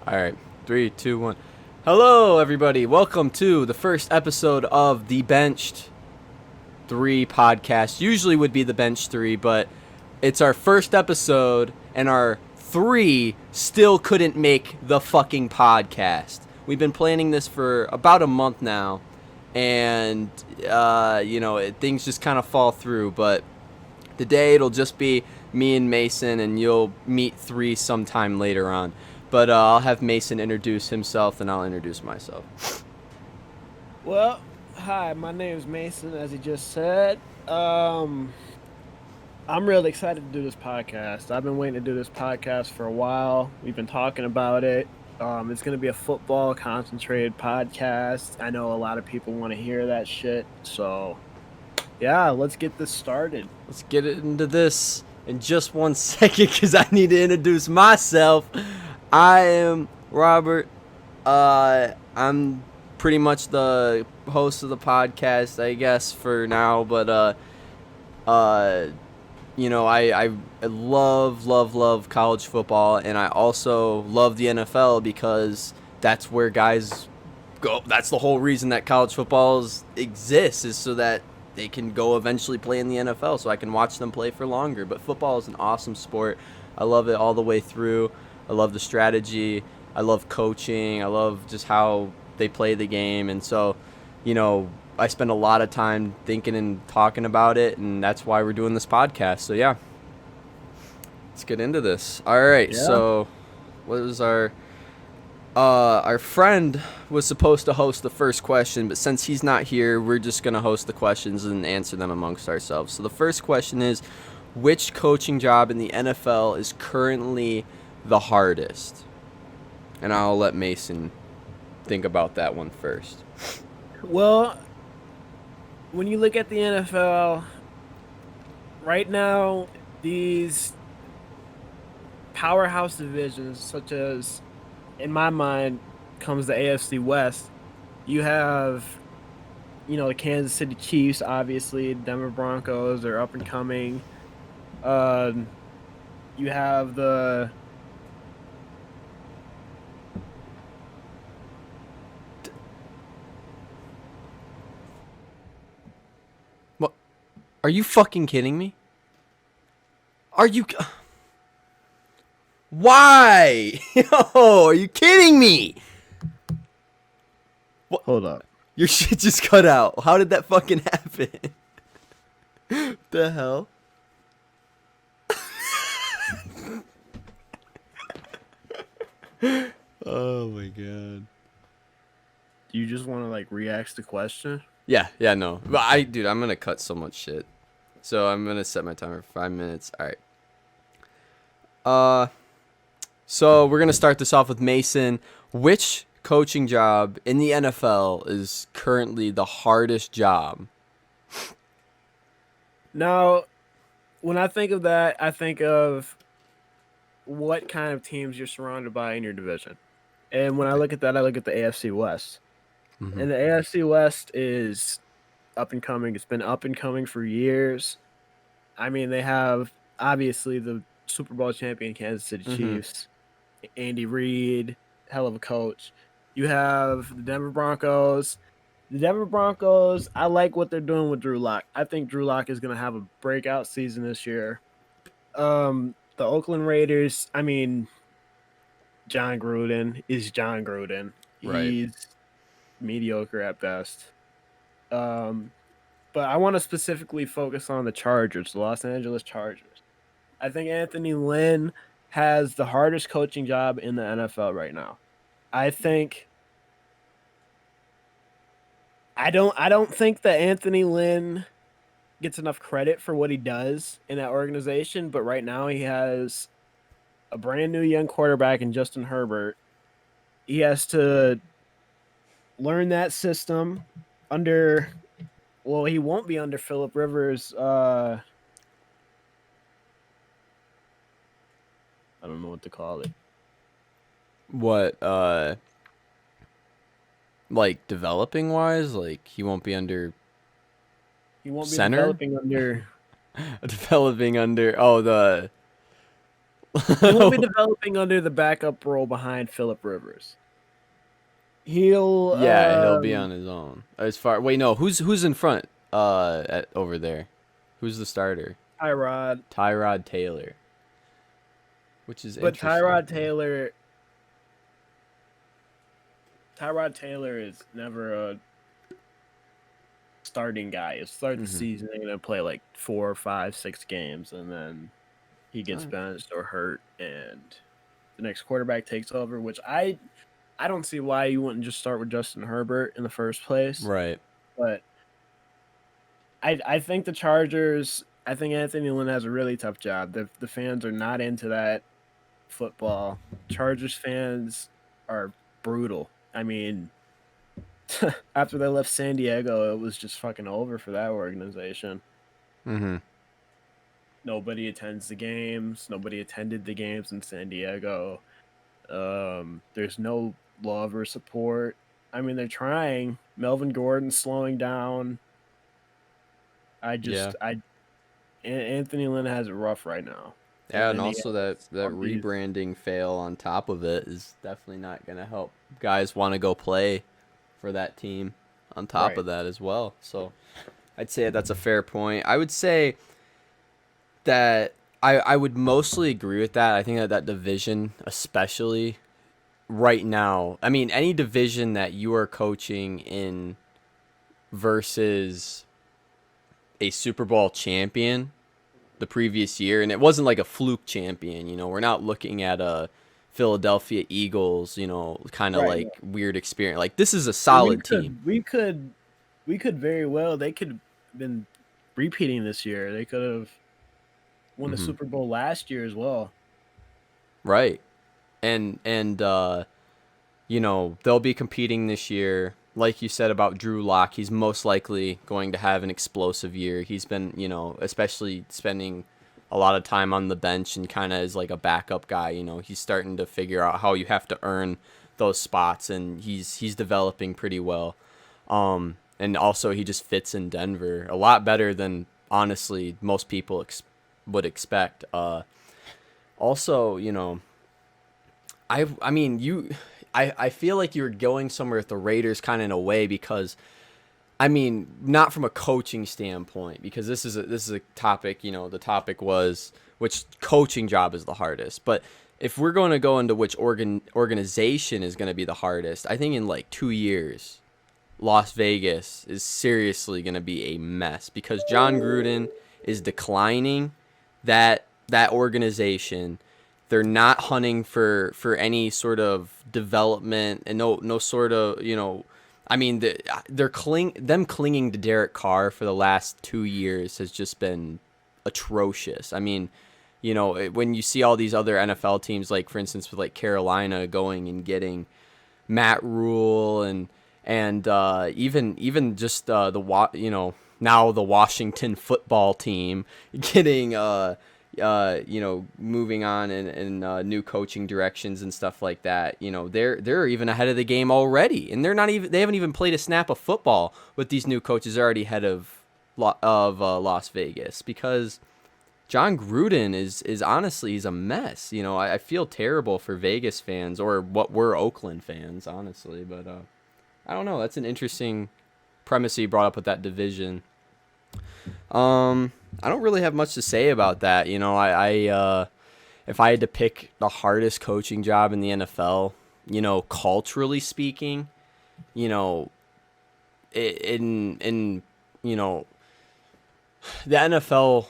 All right, three, two, one. Hello, everybody. Welcome to the first episode of the Benched 3 podcast. Usually would be the Bench 3, but it's our first episode, and our 3 still couldn't make the fucking podcast. We've been planning this for about a month now, and, things just kind of fall through, but today it'll just be me and Mason, and you'll meet 3 sometime later on. But I'll have Mason introduce himself, and I'll introduce myself. Well, hi, my name is Mason, as he just said. I'm really excited to do this podcast. I've been waiting to do this podcast for a while. We've been talking about it. It's going to be a football concentrated podcast. I know a lot of people want to hear that shit. So, yeah, let's get this started. Let's get into this in just 1 second because I need to introduce myself. I am Robert. I'm pretty much the host of the podcast, I guess, for now. But I love college football, and I also love the NFL because that's where guys go. That's the whole reason that college football exists, is so that they can go eventually play in the NFL, so I can watch them play for longer. But football is an awesome sport. I love it all the way through. I love the strategy. I love coaching. I love just how they play the game. And so, I spend a lot of time thinking and talking about it, and that's why we're doing this podcast. So, yeah, let's get into this. All right, Yeah. so what was our friend was supposed to host the first question, but since he's not here, we're just going to host the questions and answer them amongst ourselves. So the first question is, which coaching job in the NFL is currently the hardest? And I'll let Mason think about that one first. Well, when you look at the NFL, right now, these powerhouse divisions, such as, in my mind, comes the AFC West, you have, the Kansas City Chiefs, obviously, Denver Broncos are up and coming. You have the What? Are you fucking kidding me? Are you... Why? Yo, are you kidding me? Hold up. Your shit just cut out. How did that fucking happen? The hell? Oh my god. Do you just want to re-ask the question? Yeah, no. But I'm gonna cut so much shit. So I'm gonna set my timer for 5 minutes. Alright. So we're gonna start this off with Mason. Which coaching job in the NFL is currently the hardest job? Now, when I think of that, I think of what kind of teams you're surrounded by in your division. And when I look at that, I look at the AFC West. Mm-hmm. And the AFC West is up and coming. It's been up and coming for years. I mean, they have obviously the Super Bowl champion Kansas City Chiefs, Andy Reid, hell of a coach. You have the Denver Broncos. The Denver Broncos, I like what they're doing with Drew Lock. I think Drew Lock is going to have a breakout season this year. The Oakland Raiders, I mean, John Gruden is John Gruden. Right. He's mediocre at best. But I want to specifically focus on the Chargers, the Los Angeles Chargers. I think Anthony Lynn has the hardest coaching job in the NFL right now. I don't think that Anthony Lynn gets enough credit for what he does in that organization, but right now he has a brand new young quarterback in Justin Herbert. He has to learn that system under, well, he won't be under Phillip Rivers. I don't know what to call it. What, like developing wise? Like he won't be under He won't be center? developing under Developing under, oh, the He won't be developing under the backup role behind Philip Rivers. He'll Yeah, he'll be on his own. As far wait, no, who's in front over there? Who's the starter? Tyrod, Tyrod Taylor, which is but interesting. Tyrod Taylor is never a starting guy. He'll start the Mhm. season, they're gonna play like 4, 5, 6 games, and then he All gets right. benched or hurt, and the next quarterback takes over. Which I don't see why you wouldn't just start with Justin Herbert in the first place. Right. But I think the Chargers. I think Anthony Lynn has a really tough job. The fans are not into that football. Chargers fans are brutal. I mean, after they left San Diego, it was just fucking over for that organization. Mhm. Nobody attends the games. Nobody attended the games in San Diego. There's no love or support. I mean, they're trying. Melvin Gordon's slowing down. Yeah. Anthony Lynn has it rough right now, Yeah, and and he also that has that all these. rebranding fail on top of it is definitely not going to help guys want to go play for that team on top Right. of that as well. So, I'd say that's a fair point. I would say that I would mostly agree with that. I think that that division, especially right now, I mean, any division that you are coaching in versus a Super Bowl champion the previous year, and it wasn't like a fluke champion, we're not looking at a Philadelphia Eagles, kind of Right. like weird experience. Like, this is a We solid team. could we could we could very well they could have been repeating this year. They could have won the Hmm. Super Bowl last year as well. Right. And they'll be competing this year. Like you said about Drew Lock, he's most likely going to have an explosive year. He's been, especially spending a lot of time on the bench and kind of as like a backup guy. He's starting to figure out how you have to earn those spots, and he's developing pretty well. And also he just fits in Denver a lot better than honestly most people would expect. Also, I mean, I feel like you're going somewhere with the Raiders kind of in a way because, I mean, not from a coaching standpoint, because this is a topic. The topic was which coaching job is the hardest. But if we're going to go into which organization is going to be the hardest, I think in like 2 years, Las Vegas is seriously going to be a mess because John Gruden is declining that organization. They're not hunting for any sort of development and no sort of I mean them clinging to Derek Carr for the last 2 years has just been atrocious. I mean, when you see all these other NFL teams, like for instance with like Carolina going and getting Matt Rule and even just now the Washington football team getting moving on in new coaching directions and stuff like that. They're even ahead of the game already, and they haven't even played a snap of football with these new coaches already ahead of Las Vegas because John Gruden is honestly he's a mess. I feel terrible for Vegas fans or what were Oakland fans, honestly. But I don't know. That's an interesting premise you brought up with that division. I don't really have much to say about that. If I had to pick the hardest coaching job in the NFL, culturally speaking, you know, in the NFL,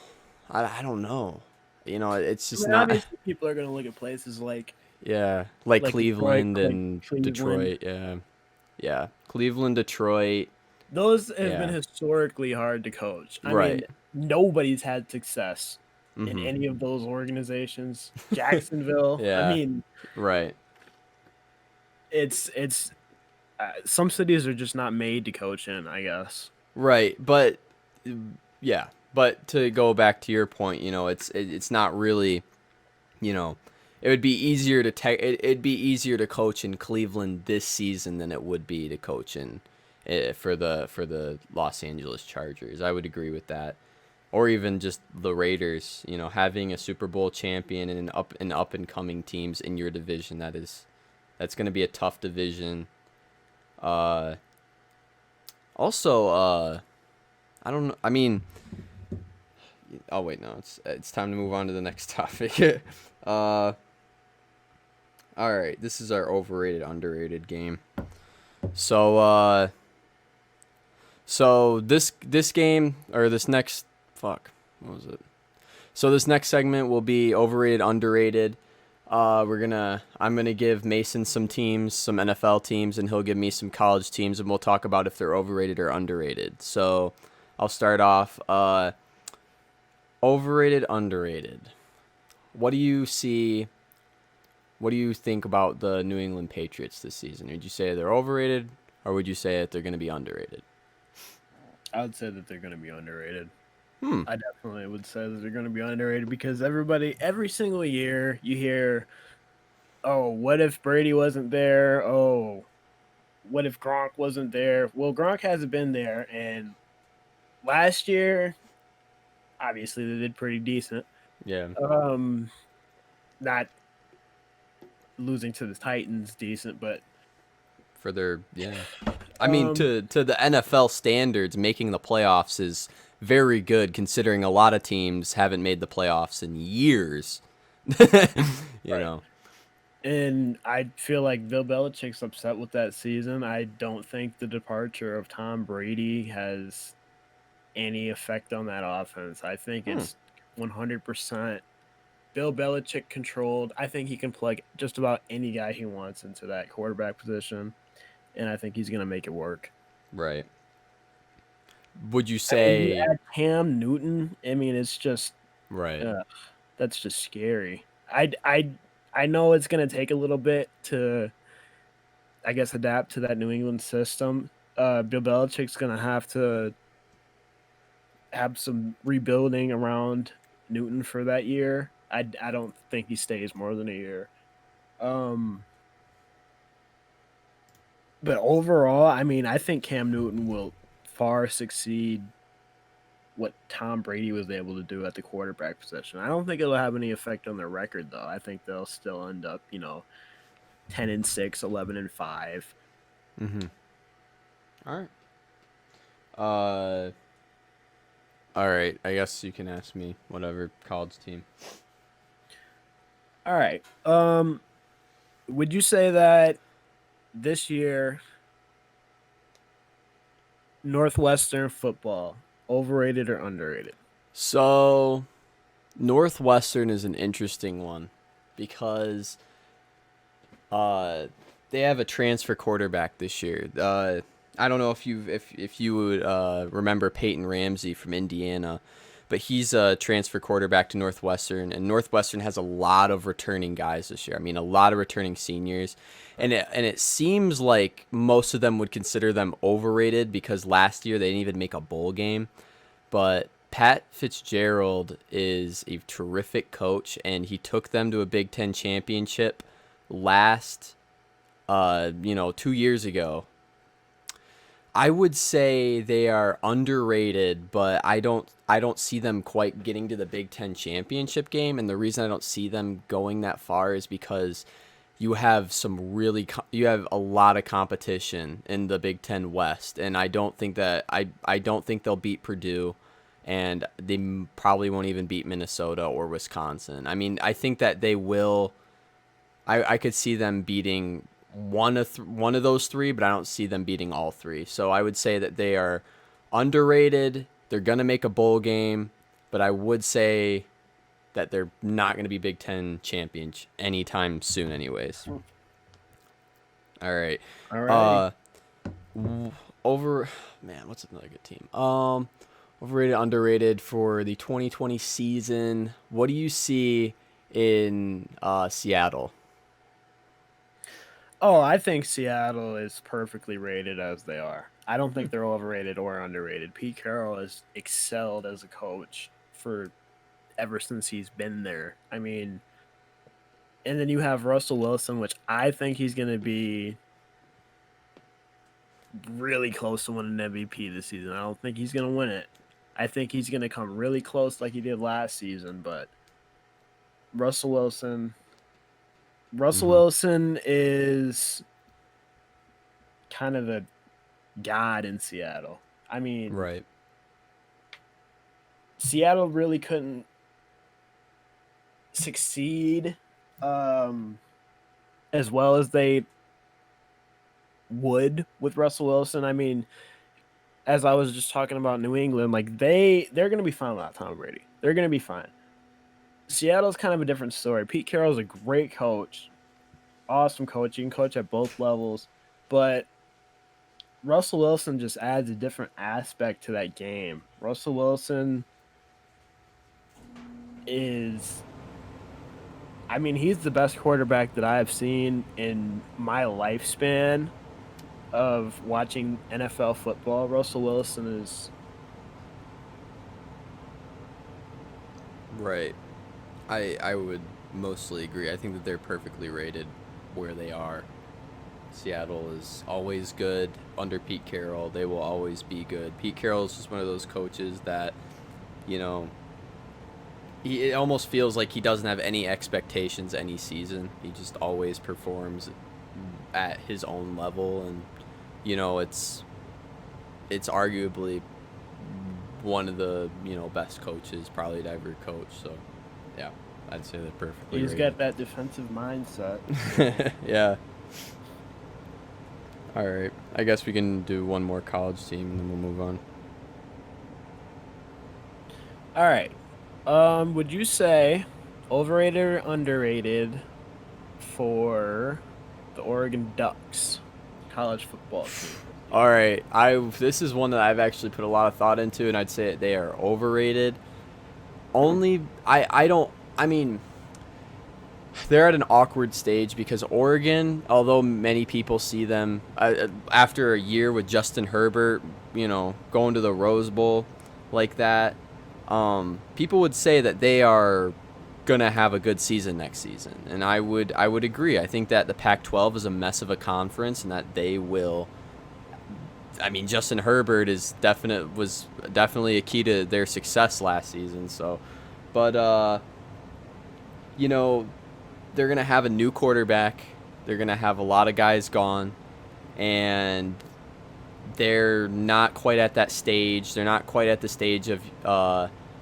I don't know. It's I just mean, not. obviously, people are going to look at places Yeah, like like Detroit, Cleveland like and Cleveland. Detroit. Yeah, yeah, Cleveland, Detroit. Those have been Yeah, historically hard to coach. I mean, right. nobody's had success in Mhm. any of those organizations. Jacksonville. I Yeah, mean, right. it's some cities are just not made to coach in, I guess. Right, but yeah, but to go back to your point, it's not really, you know, it would be easier to it'd be easier to coach in Cleveland this season than it would be to coach in for the Los Angeles Chargers. I would agree with that. or even just the Raiders. You know, having a Super Bowl champion and an up and coming teams in your division, that's going to be a tough division. Uh, also, I don't know. I mean, oh wait, no, it's time to move on to the next topic. uh, all right, this is our overrated underrated game. So this game or this next what was it? So this next segment will be overrated underrated. I'm gonna give Mason some teams, some NFL teams, and he'll give me some college teams, and we'll talk about if they're overrated or underrated. So I'll start off. Overrated, underrated. What do you see? What do you think about the New England Patriots this season? Would you say they're overrated, or would you say that they're going to be underrated? I would say that they're going to be underrated. Hmm. I definitely would say that they're going to be underrated because every single year, you hear, "Oh, what if Brady wasn't there? Oh, what if Gronk wasn't there?" Well, Gronk hasn't been there, and last year, obviously, they did pretty decent. Yeah. Not losing to the Titans, decent, but For their I mean, um, to the NFL standards, making the playoffs is very good considering a lot of teams haven't made the playoffs in years. you right. know. And I feel like Bill Belichick's upset with that season. I don't think the departure of Tom Brady has any effect on that offense. I think Hmm. it's 100% Bill Belichick controlled. I think he can plug just about any guy he wants into that quarterback position, and I think he's going to make it work. Right. Would you I mean, you say add Cam Newton. I mean, it's just right? that's just scary. I know it's going to take a little bit to, I guess, adapt to that New England system. Bill Belichick's going to have some rebuilding around Newton for that year. I don't think he stays more than a year. Um, but overall, I mean, I think Cam Newton will far succeed what Tom Brady was able to do at the quarterback position. I don't think it'll have any effect on their record, though. I think they'll still end up, 10-6, 11-5. Mm-hmm. All right. Uh. All right. I guess you can ask me whatever college team. All right. Would you say that this year Northwestern football overrated or underrated? So Northwestern is an interesting one because uh they have a transfer quarterback this year. I don't know if you would remember Peyton Ramsey from Indiana, but he's a transfer quarterback to Northwestern, and Northwestern has a lot of returning guys this year. I mean, a lot of returning seniors, and it seems like most of them would consider them overrated because last year they didn't even make a bowl game. But Pat Fitzgerald is a terrific coach, and he took them to a Big Ten championship last, 2 years ago. I would say they are underrated, but I don't see them quite getting to the Big Ten championship game. And the reason I don't see them going that far is because you have a lot of competition in the Big Ten West, and I don't think they'll beat Purdue, and they probably won't even beat Minnesota or Wisconsin. I mean, I think that they will. I could see them beating one of those three, but I don't see them beating all three. So I would say that they are underrated. They're gonna make a bowl game, but I would say that they're not gonna be Big Ten champions anytime soon, anyways. All right. Alrighty. Uh, over man, what's another good team? Overrated, underrated for the 2020 season. What do you see in Seattle? Oh, I think Seattle is perfectly rated as they are. I don't think they're overrated or underrated. Pete Carroll has excelled as a coach for ever since he's been there. I mean, and then you have Russell Wilson, which I think he's going to be really close to winning an MVP this season. I don't think he's going to win it, I think he's going to come really close like he did last season, but Russell Wilson Russell Hmm. Wilson is kind of a god in Seattle. I mean, Right. Seattle really couldn't succeed um, as well as they would with Russell Wilson. I mean, as I was just talking about New England, like they're going to be fine without Tom Brady. They're going to be fine. Seattle's kind of a different story. Pete Carroll's a great coach, awesome coach. You can coach at both levels, but Russell Wilson just adds a different aspect to that game. Russell Wilson is, I mean, he's the best quarterback that I have seen in my lifespan of watching NFL football. Russell Wilson is, Right. I would mostly agree. I think that they're perfectly rated where they are. Seattle is always good under Pete Carroll. They will always be good. Pete Carroll is just one of those coaches that, you know, it almost feels like he doesn't have any expectations any season. He just always performs at his own level, and it's arguably one of the best coaches probably to ever coach. So yeah, I'd say they're perfectly he's rated. got that defensive mindset. Yeah. All right. I guess we can do one more college team and then we'll move on. All right. Would you say overrated or underrated for the Oregon Ducks college football team? All right. This is one that I've actually put a lot of thought into, and I'd say they are overrated. Only I don't. I mean, they're at an awkward stage because Oregon, although many people see them after a year with Justin Herbert, going to the Rose Bowl like that, people would say that they are gonna have a good season next season, and I would agree. I think that the Pac-12 is a mess of a conference, and that they will. I mean, Justin Herbert was definitely a key to their success last season. So, but you know, they're going to have a new quarterback. They're going to have a lot of guys gone. And they're not quite at that stage. They're not quite at the stage of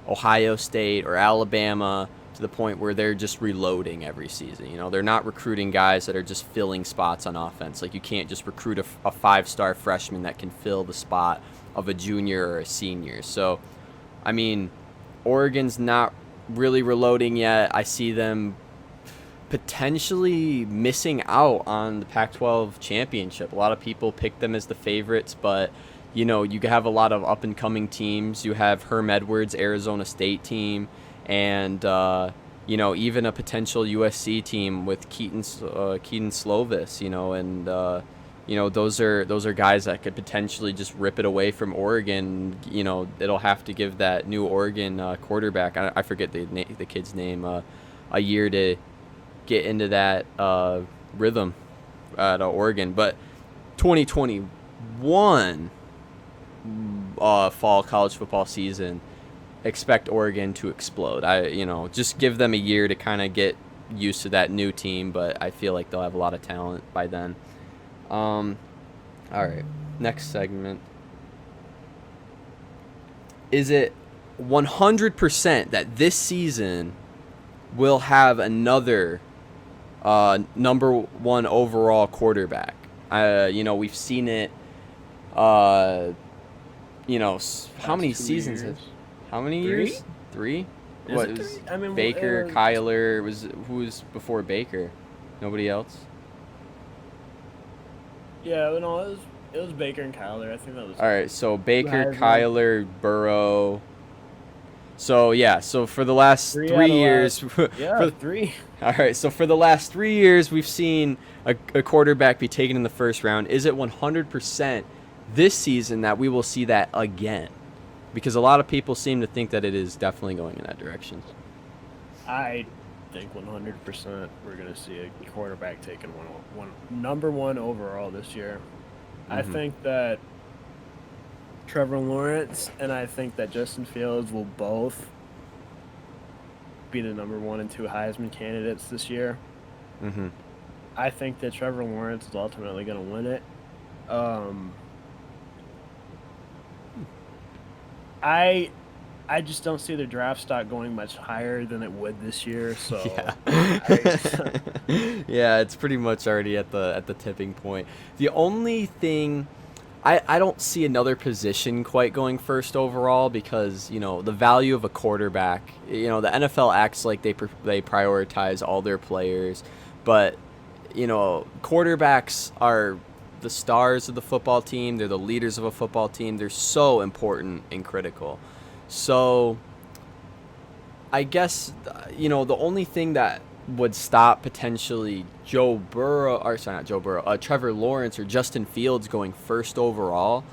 Ohio State or Alabama to the point where they're just reloading every season. They're not recruiting guys that are just filling spots on offense. Like, you can't just recruit a five-star freshman that can fill the spot of a junior or a senior. So, I mean, Oregon's not really reloading yet. I see them potentially missing out on the Pac-12 championship. A lot of people pick them as the favorites, but you have a lot of up-and-coming teams. You have Herm Edwards' Arizona State team, and even a potential USC team with Keaton Slovis. Those are guys that could potentially just rip it away from Oregon. It'll have to give that new Oregon quarterback, I forget the kid's name, a year to get into that rhythm at Oregon. But 2021 fall college football season, expect Oregon to explode. Just give them a year to kind of get used to that new team, but I feel like they'll have a lot of talent by then. All right, next segment. Is it 100% that this season will have another number one overall quarterback? We've seen it. How many seasons? How many years? 3. What Is it was 3? I mean, Baker, Kyler? Who was before Baker? Nobody else. Yeah, no, it was Baker and Kyler. I think that was All right, so Baker, Heisman. Kyler, Burrow. So yeah, so for the last 3 years, yeah, 3. All right, so for the last 3 years, we've seen a quarterback be taken in the first round. Is it 100% this season that we will see that again? Because a lot of people seem to think that it is definitely going in that direction. I think 100% we're going to see a quarterback taken number one overall this year. I think that Trevor Lawrence, and I think that Justin Fields will both be the number 1 and 2 Heisman candidates this year. Mm-hmm. I think that Trevor Lawrence is ultimately going to win it. Um, I I just don't see the draft stock going much higher than it would this year. So Yeah. I Yeah, it's pretty much already at the tipping point. The only thing I don't see another position quite going first overall because, the value of a quarterback, the NFL acts like they prioritize all their players, but, quarterbacks are the stars of the football team, they're the leaders of a football team. They're so important and critical. So, I guess the only thing that would stop potentially Joe Burrow, or sorry, not Joe Burrow, Trevor Lawrence or Justin Fields going first overall.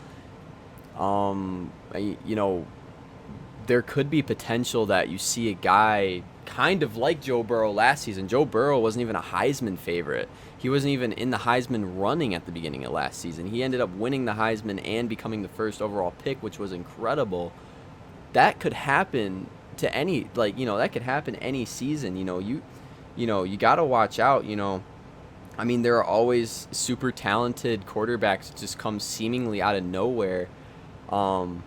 There could be potential that you see a guy kind of like Joe Burrow last season. Joe Burrow wasn't even a Heisman favorite. He wasn't even in the Heisman running at the beginning of last season. He ended up winning the Heisman and becoming the first overall pick, which was incredible. That could happen to any, that could happen any season. You got to watch out. I mean, there are always super talented quarterbacks that just come seemingly out of nowhere. I'm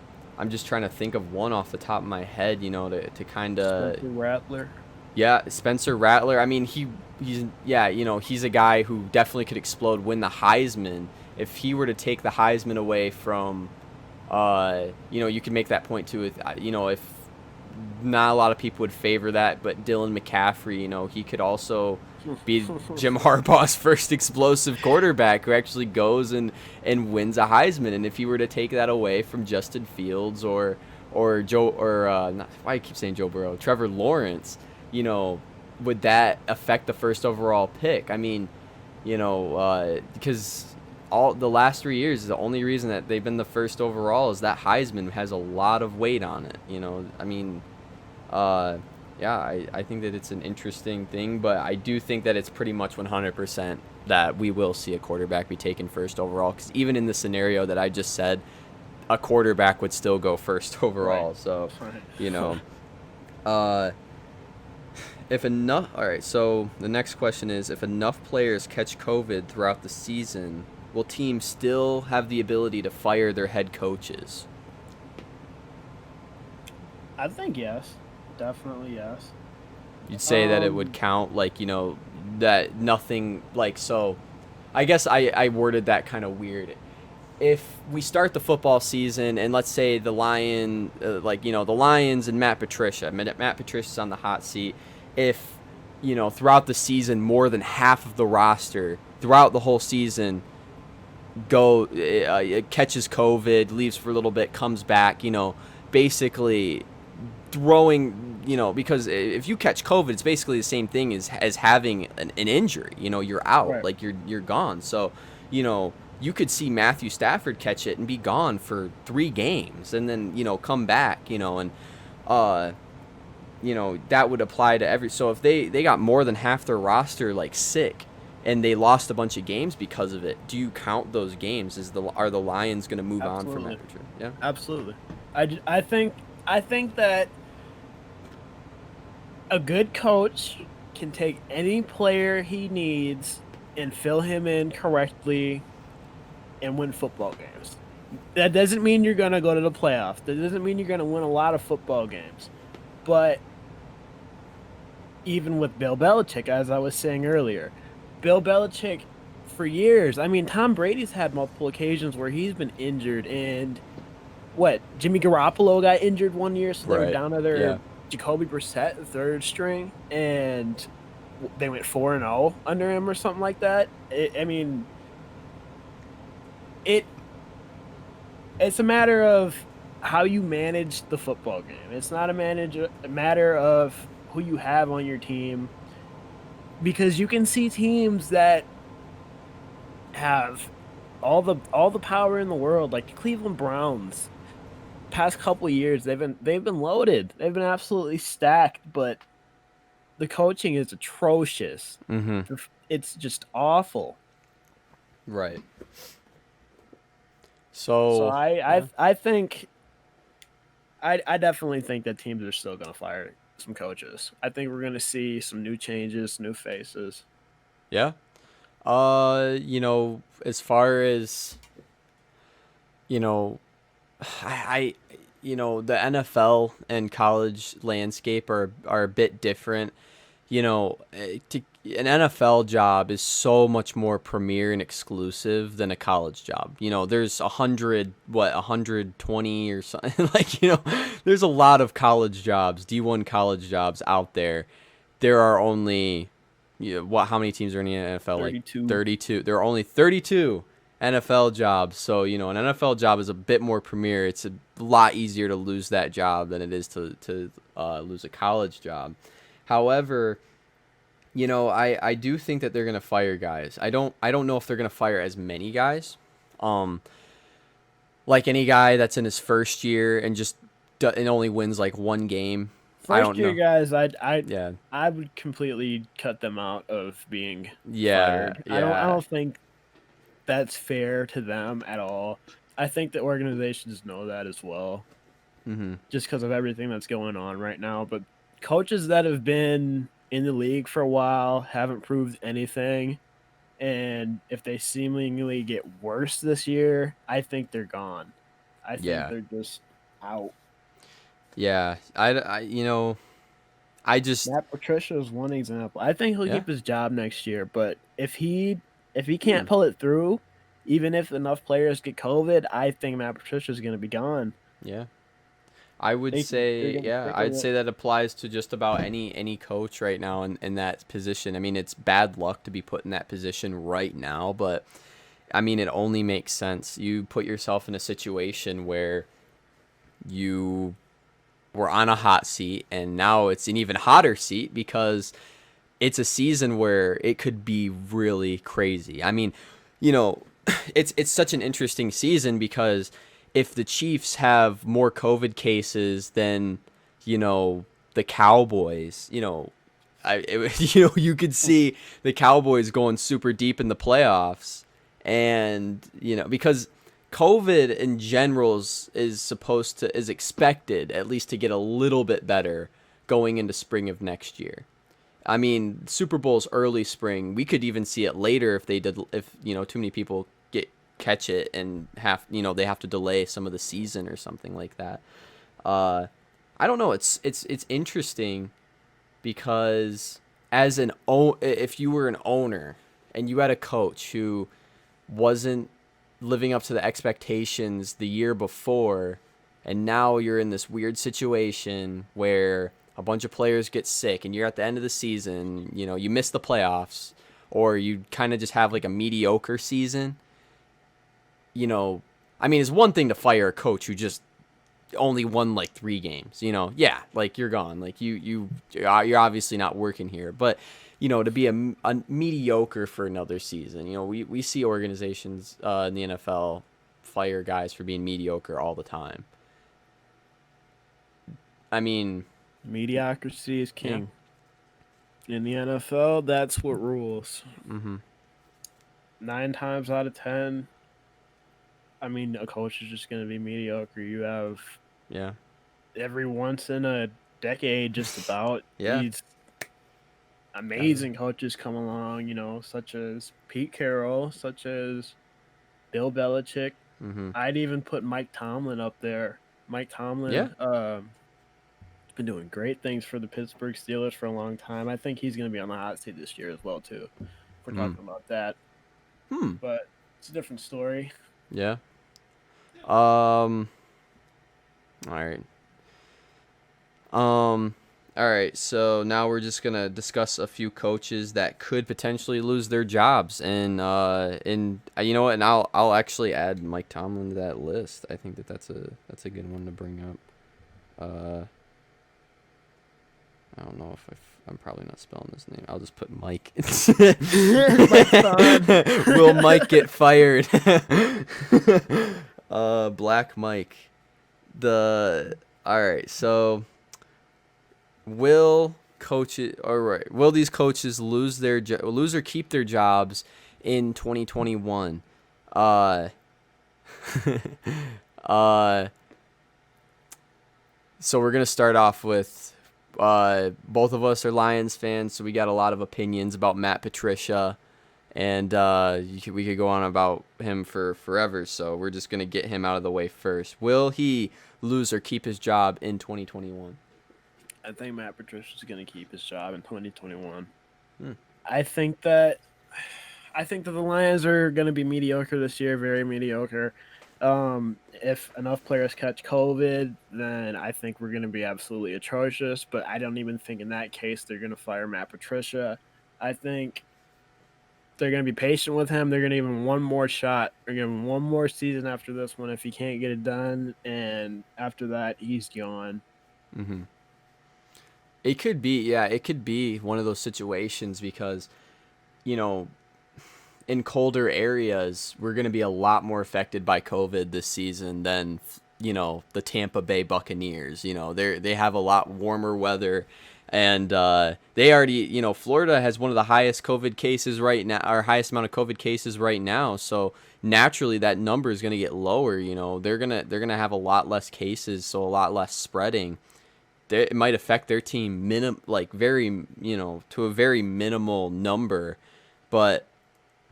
just trying to think of one off the top of my head, to kind of. Spencer Rattler. Yeah, Spencer Rattler. I mean, he's a guy who definitely could explode, win the Heisman. If he were to take the Heisman away from, you can make that point too. With, if not a lot of people would favor that, but Dylan McCaffrey, he could also be Jim Harbaugh's first explosive quarterback who actually goes and wins a Heisman. And if he were to take that away from Justin Fields or Joe not, why I keep saying Joe Burrow, Trevor Lawrence, would that affect the first overall pick? I mean, because all the last 3 years, the only reason that they've been the first overall is that Heisman has a lot of weight on it. I mean, yeah, I think that it's an interesting thing, but I do think that it's pretty much 100% that we will see a quarterback be taken first overall. Because even in the scenario that I just said, a quarterback would still go first overall. Right. So, if enough. All right. So the next question is: if enough players catch COVID throughout the season, will teams still have the ability to fire their head coaches? I think yes. Definitely yes. You'd say that it would count, that nothing, so I guess I worded that kind of weird. If we start the football season and let's say the Lions and Matt Patricia's on the hot seat. If, throughout the season, more than half of the roster throughout the whole season catches COVID, leaves for a little bit, comes back, basically throwing, because if you catch COVID, it's basically the same thing as having an injury. You're out, right. Like you're gone. So, you could see Matthew Stafford catch it and be gone for 3 games and then, come back, and, that would apply to every. So if they got more than half their roster sick and they lost a bunch of games because of it, do you count those games? Are the Lions going to move Absolutely. on from that? Yeah, absolutely. I think that a good coach can take any player he needs and fill him in correctly and win football games. That doesn't mean you're going to go to the playoffs. That doesn't mean you're going to win a lot of football games. But even with Bill Belichick, as I was saying earlier, Bill Belichick for years, I mean, Tom Brady's had multiple occasions where he's been injured. And Jimmy Garoppolo got injured one year, so they were down to their Jacoby Brissett, third string, and they went 4-0 under him or something like that. It's a matter of how you manage the football game. It's not a matter of who you have on your team, because you can see teams that have all the power in the world, like the Cleveland Browns. Past couple of years, they've been loaded. They've been absolutely stacked, but the coaching is atrocious. Mm-hmm. It's just awful. Right. So So yeah. I think I definitely think that teams are still going to fire some coaches. I think we're going to see some new changes, new faces. Yeah. As far as, you know, I the NFL and college landscape are a bit different. An NFL job is so much more premier and exclusive than a college job. There's 120 or something. There's a lot of college jobs, D1 college jobs out there. There are only, how many teams are in the NFL? Like 32. 32. There are only 32 NFL jobs. So, an NFL job is a bit more premier. It's a lot easier to lose that job than it is to lose a college job. However, I do think that they're gonna fire guys. I don't know if they're gonna fire as many guys. Um, like any guy that's in his first year and and only wins like one game. I First don't year know. guys, Yeah. I would completely cut them out of being Yeah. fired. I Yeah. don't think that's fair to them at all. I think the organizations know that as well, Mhm. just because of everything that's going on right now. But coaches that have been in the league for a while haven't proved anything. And if they seemingly get worse this year, I think they're gone. I think Yeah. they're just out. Yeah. I just Matt Patricia is one example. I think he'll yeah. keep his job next year, but if he Hmm. can't pull it through, even if enough players get COVID, I think Matt Patricia is going to be gone. Yeah. I would They're say, getting yeah, sick of I'd it. say that applies to just about any coach right now in that position. I mean, it's bad luck to be put in that position right now, but I mean, it only makes sense. You put yourself in a situation where you were on a hot seat, and now it's an even hotter seat because it's a season where it could be really crazy. I mean, you know, it's such an interesting season because if the Chiefs have more COVID cases than, you know, the Cowboys, you could see the Cowboys going super deep in the playoffs, and because COVID in general is expected at least to get a little bit better going into spring of next year. I mean, Super Bowl's early spring. We could even see it later if too many people catch it and they have to delay some of the season or something like that. I don't know. It's interesting because if you were an owner and you had a coach who wasn't living up to the expectations the year before, and now you're in this weird situation where a bunch of players get sick and you're at the end of the season, you miss the playoffs, or you kind of just have like a mediocre season. I mean, it's one thing to fire a coach who just only won like 3 games. Yeah, like you're gone. Like you're obviously not working here. But to be a mediocre for another season, we see organizations in the NFL fire guys for being mediocre all the time. I mean, Mediocrity is yeah. king. In the NFL, that's what rules. Mhm. 9 times out of 10, I mean, a coach is just going to be mediocre. You have Yeah. every once in a decade, just about, Yeah. these amazing coaches come along, such as Pete Carroll, such as Bill Belichick. Mhm. I'd even put Mike Tomlin up there. Mike Yeah. Tomlin, been doing great things for the Pittsburgh Steelers for a long time. I think he's going to be on the hot seat this year as well, too. If we're Mm. talking about that, Hmm. but it's a different story. Yeah. All right. All right. So now we're just gonna discuss a few coaches that could potentially lose their jobs, and you know what? And I'll actually add Mike Tomlin to that list. I think that's a good one to bring up. I don't know if I'm probably not spelling his name. I'll just put Mike. Will Mike get fired? Black Mike. All right. So will these coaches lose or keep their jobs in 2021? uh, so we're gonna start off with both of us are Lions fans, so we got a lot of opinions about Matt Patricia, and we could go on about him for forever. So we're just gonna get him out of the way first. Will he lose or keep his job in 2021? I think Matt Patricia's going to keep his job in 2021. Hmm. I think that the Lions are going to be mediocre this year, very mediocre. If enough players catch COVID, then I think we're going to be absolutely atrocious. But I don't even think in that case they're going to fire Matt Patricia. I think they're going to be patient with him. They're going to give him one more shot. They're going to give him one more season after this one if he can't get it done. And after that, he's gone. Mm-hmm. It could be, yeah, it could be one of those situations because, you know, in colder areas, we're going to be a lot more affected by COVID this season than, you know, the Tampa Bay Buccaneers. You know, they have a lot warmer weather, and they already, you know, Florida has one of the highest COVID cases right now, or highest amount of COVID cases right now. So naturally, that number is going to get lower. You know, they're gonna have a lot less cases, so a lot less spreading. It might affect their team very, you know, to a very minimal number, but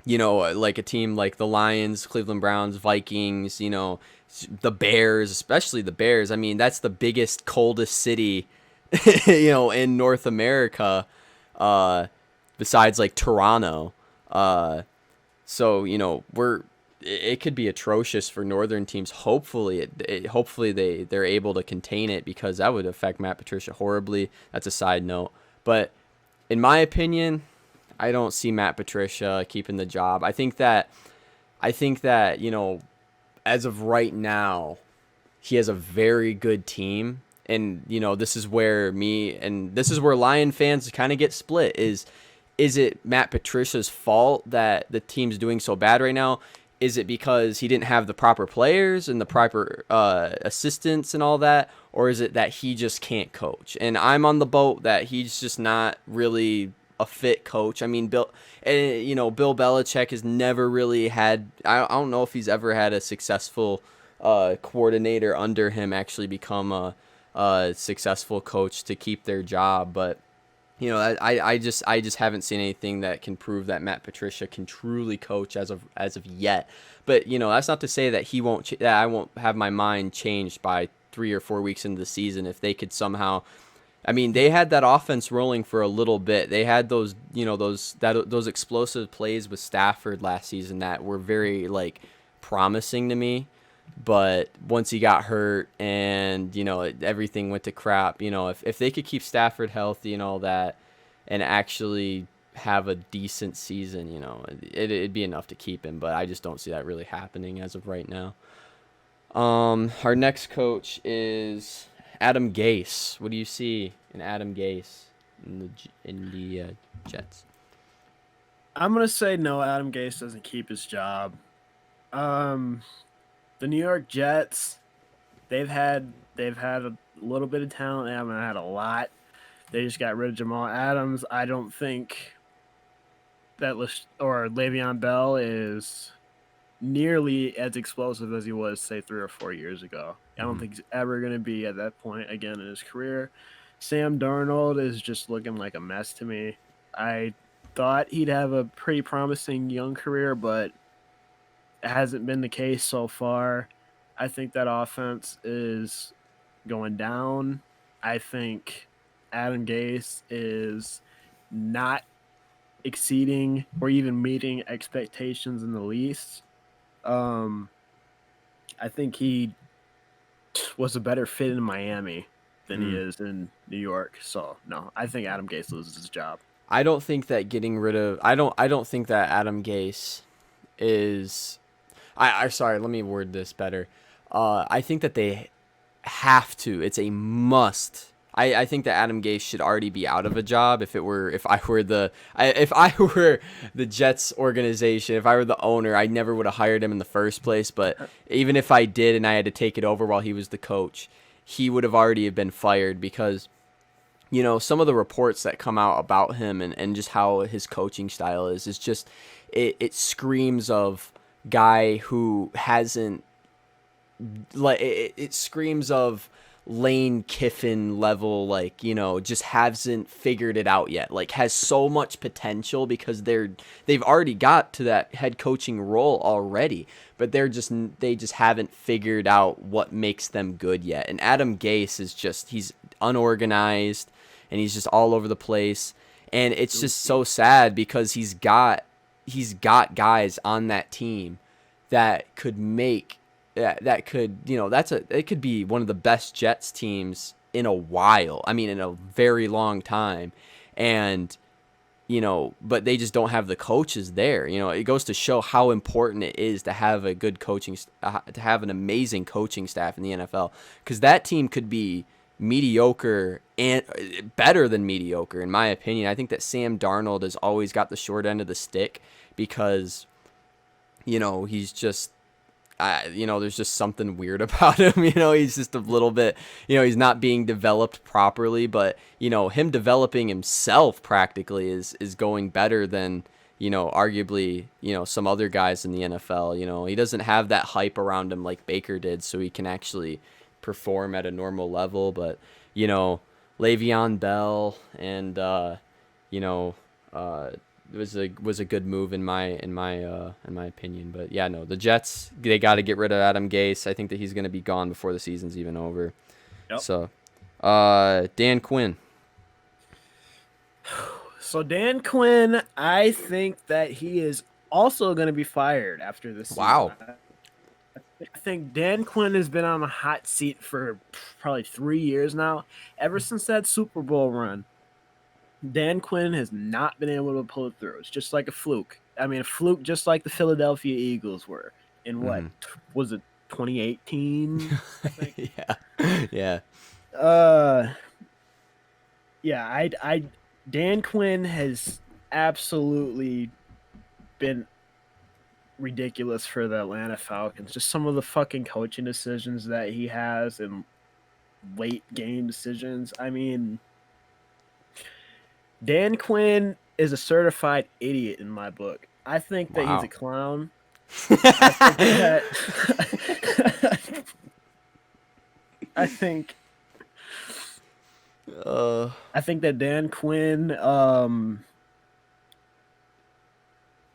you know, like a team like the Lions, Cleveland Browns, Vikings, you know, the Bears, especially the Bears. I mean, that's the biggest, coldest city, you know, in North America, besides like Toronto. So, you know, it could be atrocious for northern teams. Hopefully hopefully they're able to contain it, because that would affect Matt Patricia horribly. That's a side note. But in my opinion, I don't see Matt Patricia keeping the job. I think that, you know, as of right now, he has a very good team. And, you know, this is where Lion fans kind of get split. Is it Matt Patricia's fault that the team's doing so bad right now? Is it because he didn't have the proper players and the proper assistants and all that? Or is it that he just can't coach? And I'm on the boat that he's just not really a fit coach. I mean, Bill Belichick has never really had, I don't know if he's ever had a successful coordinator under him actually become a successful coach to keep their job. But you know, I just haven't seen anything that can prove that Matt Patricia can truly coach as of yet. But you know, that's not to say that that I won't have my mind changed by 3 or 4 weeks into the season if they could somehow. I mean, they had that offense rolling for a little bit. They had those explosive plays with Stafford last season that were very like promising to me. But once he got hurt and, you know, everything went to crap, you know, if they could keep Stafford healthy and all that and actually have a decent season, you know, it'd be enough to keep him. But I just don't see that really happening as of right now. Our next coach is Adam Gase. What do you see in Adam Gase in the Jets? I'm going to say no, Adam Gase doesn't keep his job. The New York Jets, they've had a little bit of talent. They haven't had a lot. They just got rid of Jamal Adams. I don't think that Le'Veon Bell is nearly as explosive as he was, say, 3 or 4 years ago. I don't think he's ever going to be at that point again in his career. Sam Darnold is just looking like a mess to me. I thought he'd have a pretty promising young career, but it hasn't been the case so far. I think that offense is going down. I think Adam Gase is not exceeding or even meeting expectations in the least. I think he was a better fit in Miami than he is in New York. So no, I think Adam Gase loses his job. I don't think that I don't think that Adam Gase is. Sorry, let me word this better. I think that they have to. It's a must. I think that Adam Gase should already be out of a job if I were the Jets organization, if I were the owner, I never would have hired him in the first place. But even if I did and I had to take it over while he was the coach, he would have already been fired because, you know, some of the reports that come out about him and just how his coaching style is just, it screams of guy who hasn't, like, it screams of Lane Kiffin level, like, just hasn't figured it out yet, like has so much potential because they've already got to that head coaching role already, but they just haven't figured out what makes them good yet. And Adam Gase is just, he's unorganized and he's just all over the place, and it's just so sad because he's got guys on that team that could make that could, it could be one of the best Jets teams in a while. I mean, in a very long time. And, but they just don't have the coaches there. It goes to show how important it is to have a good to have an amazing coaching staff in the NFL, because that team could be mediocre and better than mediocre, in my opinion. I think that Sam Darnold has always got the short end of the stick because, he's just, there's just something weird about him. He's just a little bit, he's not being developed properly, but, him developing himself practically is going better than, arguably, some other guys in the NFL. He doesn't have that hype around him like Baker did, so he can actually perform at a normal level. But, Le'Veon Bell and, was a good move in my opinion. But yeah, no, the Jets, they got to get rid of Adam Gase. I think that he's going to be gone before the season's even over. Yep. So, Dan Quinn. So Dan Quinn, I think that he is also going to be fired after this season. Wow. I think Dan Quinn has been on a hot seat for probably 3 years now, ever since that Super Bowl run. Dan Quinn has not been able to pull it through. It's just like a fluke. I mean, a fluke just like the Philadelphia Eagles were in what was it, 2018? I think? Yeah. I Dan Quinn has absolutely been ridiculous for the Atlanta Falcons. Just some of the fucking coaching decisions that he has and late game decisions. I mean, Dan Quinn is a certified idiot in my book. I think that he's a clown. I think that Dan Quinn,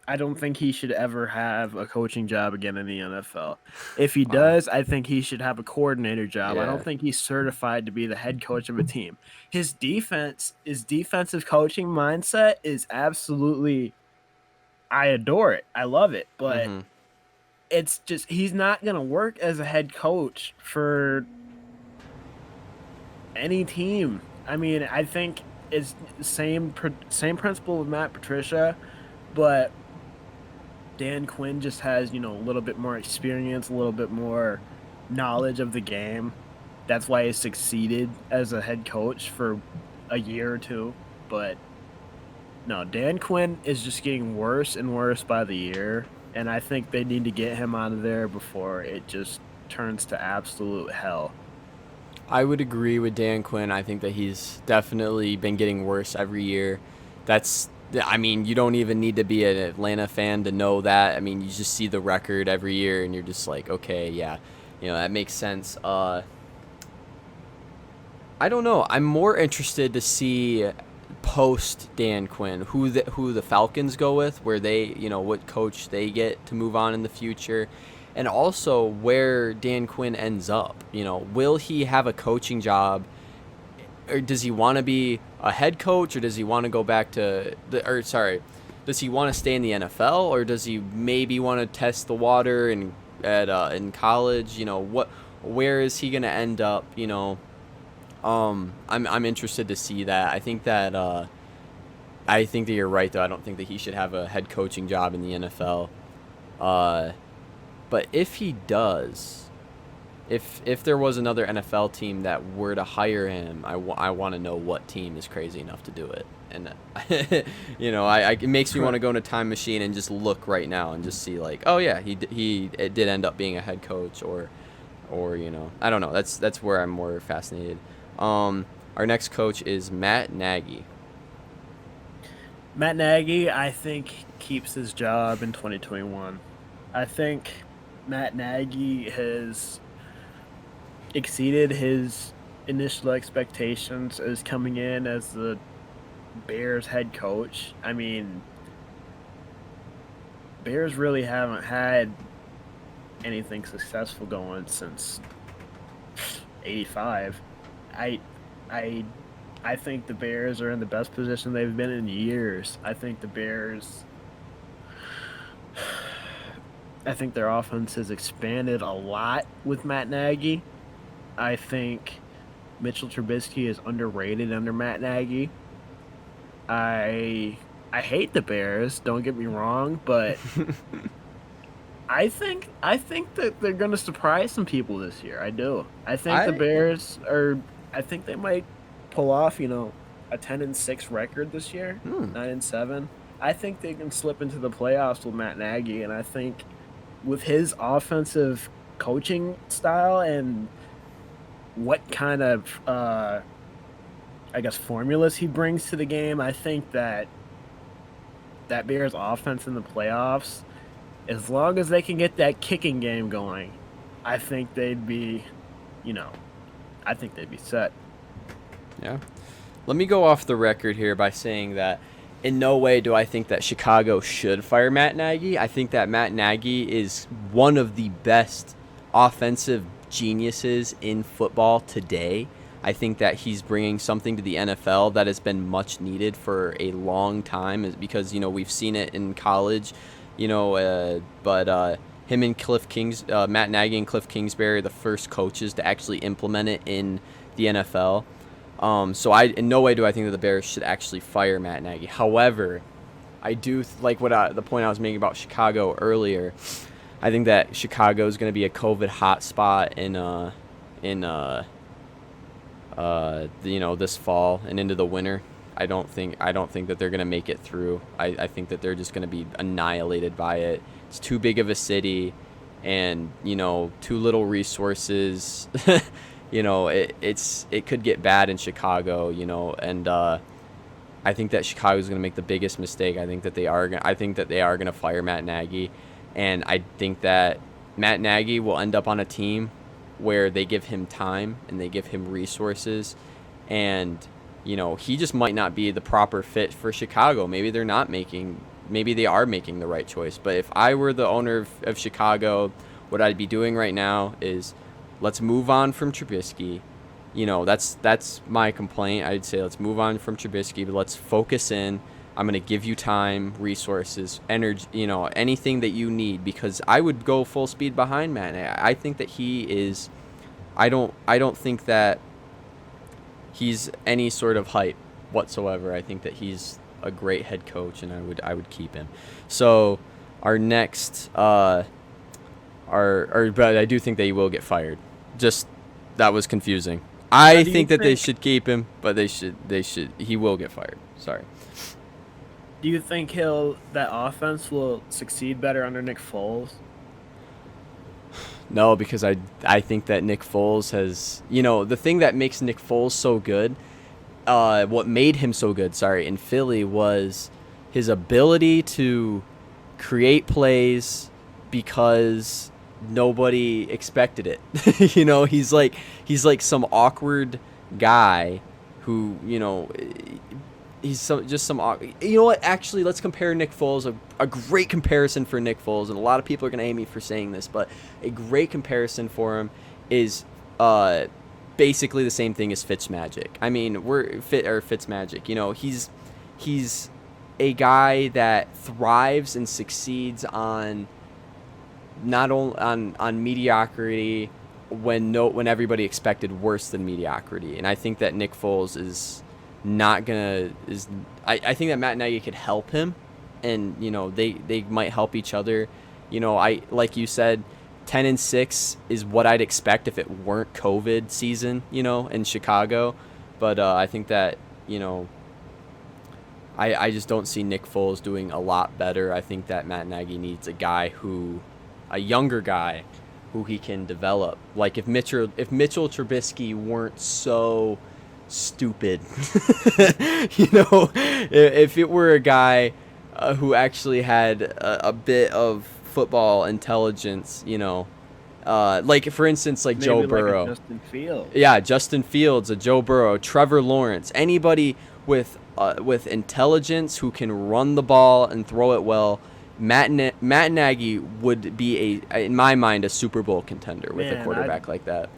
I don't think he should ever have a coaching job again in the NFL. If he does, I think he should have a coordinator job. Yeah. I don't think he's certified to be the head coach of a team. His defensive coaching mindset is absolutely, I adore it. I love it. But it's just, he's not going to work as a head coach for any team. I mean, I think it's the same principle with Matt Patricia, but Dan Quinn just has, a little bit more experience, a little bit more knowledge of the game. That's why he succeeded as a head coach for a year or two. But no, Dan Quinn is just getting worse and worse by the year, and I think they need to get him out of there before it just turns to absolute hell. I would agree with Dan Quinn. I think that he's definitely been getting worse every year. I mean, you don't even need to be an Atlanta fan to know that. I mean, you just see the record every year, and you're just like, okay, yeah, that makes sense. I don't know. I'm more interested to see post Dan Quinn who the Falcons go with, where they, what coach they get to move on in the future, and also where Dan Quinn ends up. Will he have a coaching job? Or does he want to be a head coach, or does he want to go back to does he want to stay in the NFL, or does he maybe want to test the water in college? Where is he going to end up? I'm interested to see that. I think that you're right, though. I don't think that he should have a head coaching job in the NFL. But if he does, if there was another NFL team that were to hire him, I want to know what team is crazy enough to do it. And, it makes me want to go in a time machine and just look right now and just see, like, oh, yeah, it did end up being a head coach, or I don't know. That's where I'm more fascinated. Our next coach is Matt Nagy. Matt Nagy, I think, keeps his job in 2021. I think Matt Nagy has exceeded his initial expectations as coming in as the Bears head coach. I mean, Bears really haven't had anything successful going since '85. I I I think the Bears are in the best position they've been in years. I think their offense has expanded a lot with Matt Nagy. I think Mitchell Trubisky is underrated under Matt Nagy. I I hate the Bears, don't get me wrong, but I think that they're going to surprise some people this year. I do. I think the I Bears are. I think they might pull off, a 10-6 record this year, hmm, 9-7. I think they can slip into the playoffs with Matt Nagy, and I think with his offensive coaching style and what kind of, I guess, formulas he brings to the game, I think that Bears offense in the playoffs, as long as they can get that kicking game going, I think they'd be, you know, I think they'd be set. yeah. Let me go off the record here by saying that in no way do I think that Chicago should fire Matt Nagy. I think that Matt Nagy is one of the best offensive geniuses in football today. I think that he's bringing something to the NFL that has been much needed for a long time because, we've seen it in college, but him and Matt Nagy and Cliff Kingsbury are the first coaches to actually implement it in the NFL. So in no way do I think that the Bears should actually fire Matt Nagy. However, I do like the point I was making about Chicago earlier. I think that Chicago is going to be a COVID hotspot this fall and into the winter. I don't think that they're going to make it through. I think that they're just going to be annihilated by it. It's too big of a city, and too little resources. It could get bad in Chicago, and I think that Chicago is going to make the biggest mistake. I think that they are going to fire Matt Nagy, and I think that Matt Nagy will end up on a team where they give him time and they give him resources, and he just might not be the proper fit for Chicago. Maybe they are making the right choice. But if I were the owner of Chicago, what I'd be doing right now is let's move on from Trubisky. That's my complaint. I'd say let's move on from Trubisky, but let's focus in. I'm going to give you time, resources, energy, anything that you need, because I would go full speed behind Matt. I think that he is I don't think that he's any sort of hype whatsoever. I think that he's a great head coach, and I would keep him. So our next but I do think that he will get fired. Just that was confusing. I think that they should keep him, but he will get fired. Sorry. Do you think that offense will succeed better under Nick Foles? No, because I think that Nick Foles has, the thing that makes Nick Foles so good, what made him so good, in Philly was his ability to create plays because nobody expected it. He's like some awkward guy who, just some. You know what? Actually, let's compare Nick Foles. A great comparison for Nick Foles, and a lot of people are going to hate me for saying this, but a great comparison for him is basically the same thing as Fitzmagic. I mean, Fitzmagic. He's a guy that thrives and succeeds on not only on mediocrity when everybody expected worse than mediocrity, and I think that Nick Foles is not gonna is I think that Matt Nagy could help him, and they might help each other. I like you said, 10-6 is what I'd expect if it weren't COVID season, in Chicago. But I think that I just don't see Nick Foles doing a lot better. I think that Matt Nagy needs a younger guy who he can develop. Like if Mitchell Trubisky weren't so stupid, if it were a guy who actually had a bit of football intelligence, like for instance, like Maybe Joe like a Burrow. Justin Fields. Yeah, Justin Fields, a Joe Burrow, Trevor Lawrence, anybody with intelligence who can run the ball and throw it well. Matt Nagy would be in my mind, a Super Bowl contender with a Man, quarterback like that.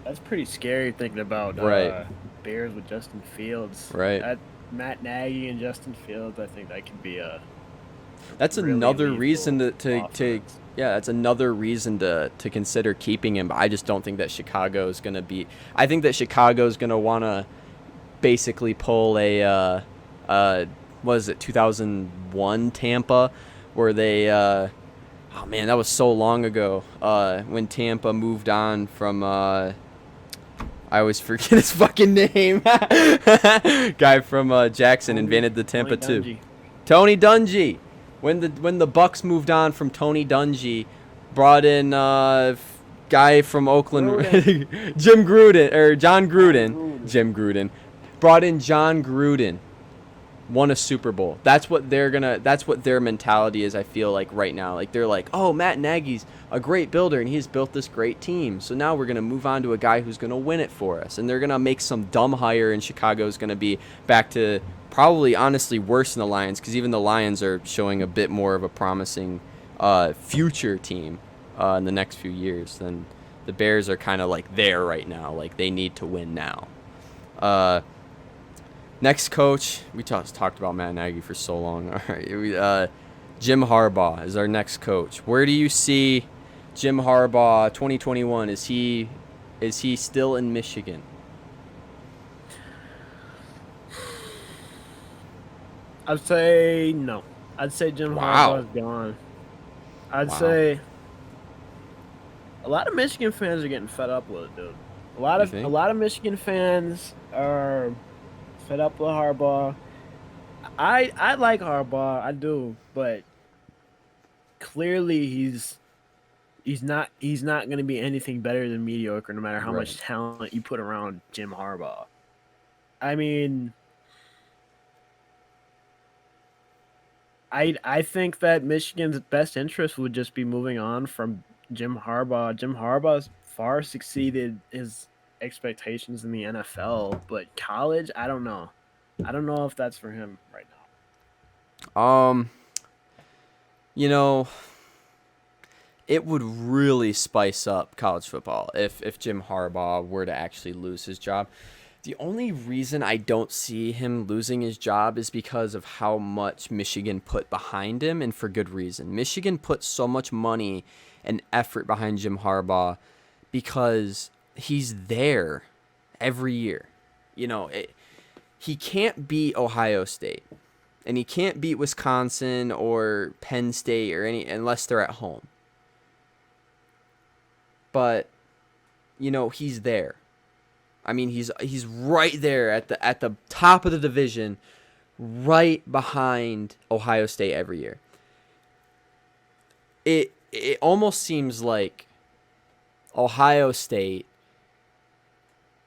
that's pretty scary thinking about Right. Bears with Justin Fields. Right. Matt Nagy and Justin Fields, I think that could be a That's really another reason lethal to offense. yeah, that's another reason to consider keeping him. But I just don't think that Chicago is going to be. I think that Chicago is going to want to basically pull what is it, 2001 Tampa, where they oh man, that was so long ago, when Tampa moved on from I always forget his fucking name. Guy from Jackson invented the Tampa Tony 2. Dungy. Tony Dungy. When the Bucks moved on from Tony Dungy, brought in guy from Oakland, Jim Gruden or John Gruden. Jim Gruden. Brought in John Gruden. Won a Super Bowl. That's what their mentality is, I feel like right now. Like they're like, "Oh, Matt Nagy's a great builder and he's built this great team. So now we're going to move on to a guy who's going to win it for us." And they're going to make some dumb hire and Chicago's going to be back to probably honestly worse than the Lions, because even the Lions are showing a bit more of a promising future team in the next few years than the Bears are kind of like there right now. Like they need to win now. Next coach, we talked about Matt Nagy for so long. All right, Jim Harbaugh is our next coach. Where do you see Jim Harbaugh 2021? Is he still in Michigan? I'd say no. I'd say Jim Wow. Harbaugh's gone. I'd Wow. say a lot of Michigan fans are getting fed up with it, dude. A lot You of think? a lot of Michigan fans are fed up with Harbaugh. I like Harbaugh, I do, but clearly he's not going to be anything better than mediocre, no matter how much Right. talent you put around Jim Harbaugh. I mean, I think that Michigan's best interest would just be moving on from Jim Harbaugh. Jim Harbaugh's far exceeded his expectations in the NFL, but college, I don't know. I don't know if that's for him right now. You know, it would really spice up college football if Jim Harbaugh were to actually lose his job. The only reason I don't see him losing his job is because of how much Michigan put behind him, and for good reason. Michigan put so much money and effort behind Jim Harbaugh because he's there every year. He can't beat Ohio State, and he can't beat Wisconsin or Penn State or any unless they're at home. But he's there. I mean, he's right there at the top of the division, right behind Ohio State every year. It almost seems like Ohio State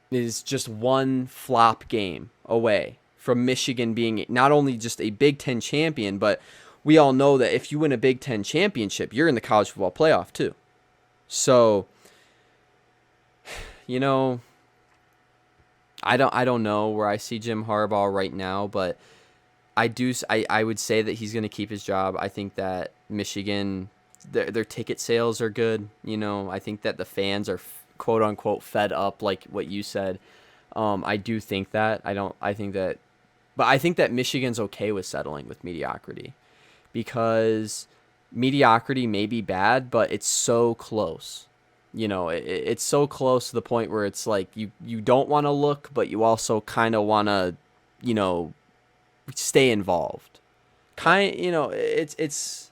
is just one flop game away from Michigan being not only just a Big Ten champion, but we all know that if you win a Big Ten championship, you're in the college football playoff too. So, I don't know where I see Jim Harbaugh right now, but I would say that he's going to keep his job. I think that Michigan, their ticket sales are good. I think that the fans are quote unquote fed up, like what you said. I do think that. I think that Michigan's okay with settling with mediocrity, because mediocrity may be bad, but it's so close. It's so close to the point where it's like you don't want to look, but you also kind of want to, stay involved. It's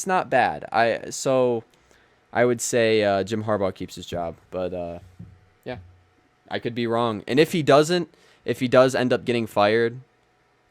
not bad. I would say Jim Harbaugh keeps his job, but yeah, I could be wrong. And if he does end up getting fired,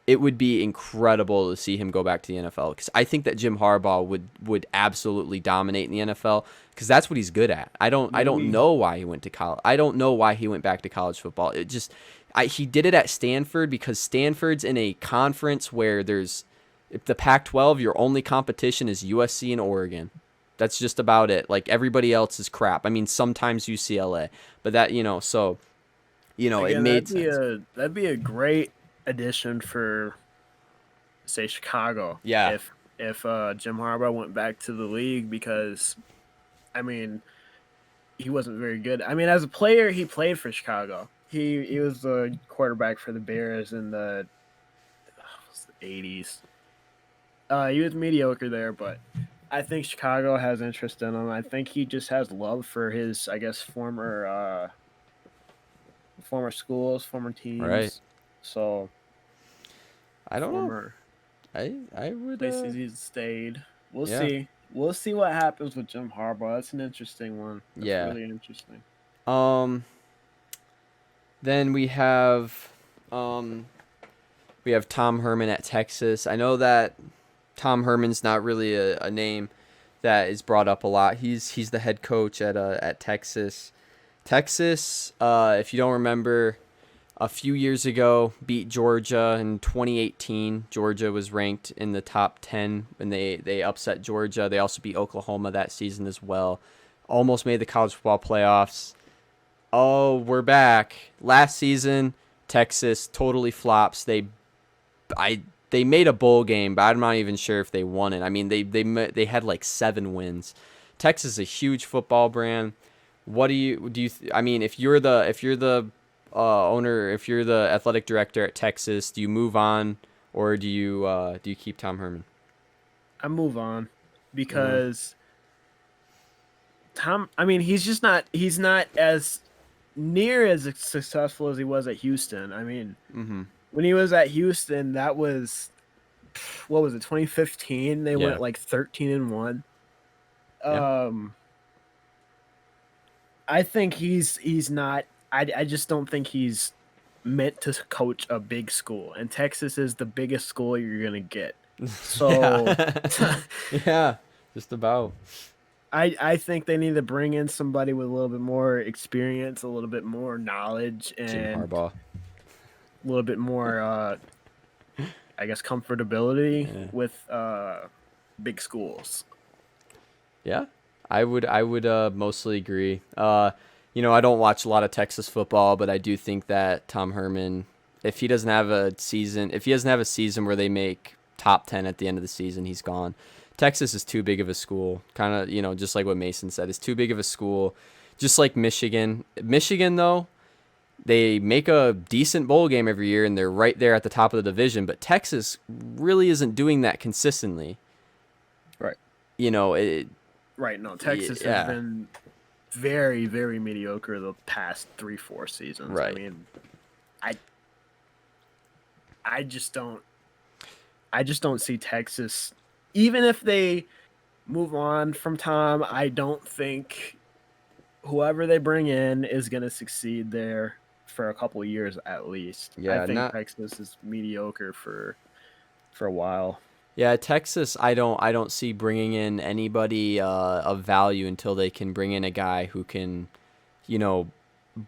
it would be incredible to see him go back to the NFL, because I think that Jim Harbaugh would absolutely dominate in the NFL, because that's what he's good at. I don't know why he went to college. I don't know why he went back to college football. He did it at Stanford because Stanford's in a conference where there's If the Pac-12, your only competition is USC and Oregon. That's just about it. Like everybody else is crap. I mean, sometimes UCLA, but that so it Again, made sense. that'd be a great addition for, say, Chicago, Yeah, if Jim Harbaugh went back to the league, because I mean he wasn't very good. I mean, as a player, he played for Chicago. He was the quarterback for the Bears in the 80s. He was mediocre there, but I think Chicago has interest in him. I think he just has love for his, I guess, former schools, former right. teams. So I don't know. former I would. places he's stayed. We'll Yeah. see. We'll see what happens with Jim Harbaugh. That's an interesting one. That's Yeah. really interesting. Um. Then we have Tom Herman at Texas. I know that Tom Herman's not really a name that is brought up a lot. He's the head coach at Texas. Texas, if you don't remember, a few years ago beat Georgia in 2018. Georgia was ranked in the top 10 when they upset Georgia. They also beat Oklahoma that season as well. Almost made the college football playoffs. Oh, we're back. Last season, Texas totally flops. They made a bowl game, but I'm not even sure if they won it. I mean, they had like 7 wins. Texas is a huge football brand. What I mean, if you're the owner, if you're the athletic director at Texas, do you move on or do you keep Tom Herman? I move on Uh, because Tom. I mean, he's not as near as successful as he was at Houston. I mean, mm-hmm. when he was at Houston, that was, what was it, 2015? They Yeah. went like 13-1. Yeah. Um, I think he's not. I just don't think he's meant to coach a big school, and Texas is the biggest school you're gonna get. So Yeah. Yeah. Just about. I think they need to bring in somebody with a little bit more experience, a little bit more knowledge, Jim and Harbaugh. a little bit more, I guess, comfortability Yeah. with big schools. Yeah, I would mostly agree. I don't watch a lot of Texas football, but I do think that Tom Herman, if he doesn't have a season where they make top 10 at the end of the season, he's gone. Texas is too big of a school. Kind of, just like what Mason said, it's too big of a school. Just like Michigan. Michigan though, they make a decent bowl game every year and they're right there at the top of the division, but Texas really isn't doing that consistently. Right. It Right. No, Texas has yeah. been very, very mediocre the past 3-4 seasons. I Right. mean, I I just don't I just don't see Texas, even if they move on from Tom, I don't think whoever they bring in is going to succeed there for a couple of years at least. I Yeah, think not Texas is mediocre for a while. Yeah, Texas, I don't see bringing in anybody of value until they can bring in a guy who can, you know,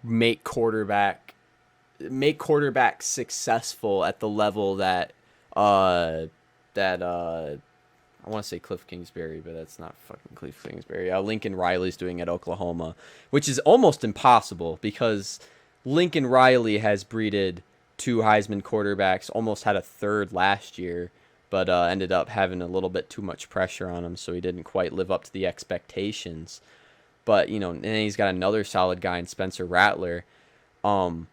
make quarterback successful at the level uh that I want to say Cliff Kingsbury, but that's not fucking Cliff Kingsbury. Lincoln Riley's doing at Oklahoma, which is almost impossible because Lincoln Riley has breeded 2 Heisman quarterbacks, almost had a third last year, but ended up having a little bit too much pressure on him, so he didn't quite live up to the expectations. But and then he's got another solid guy in Spencer Rattler. Um,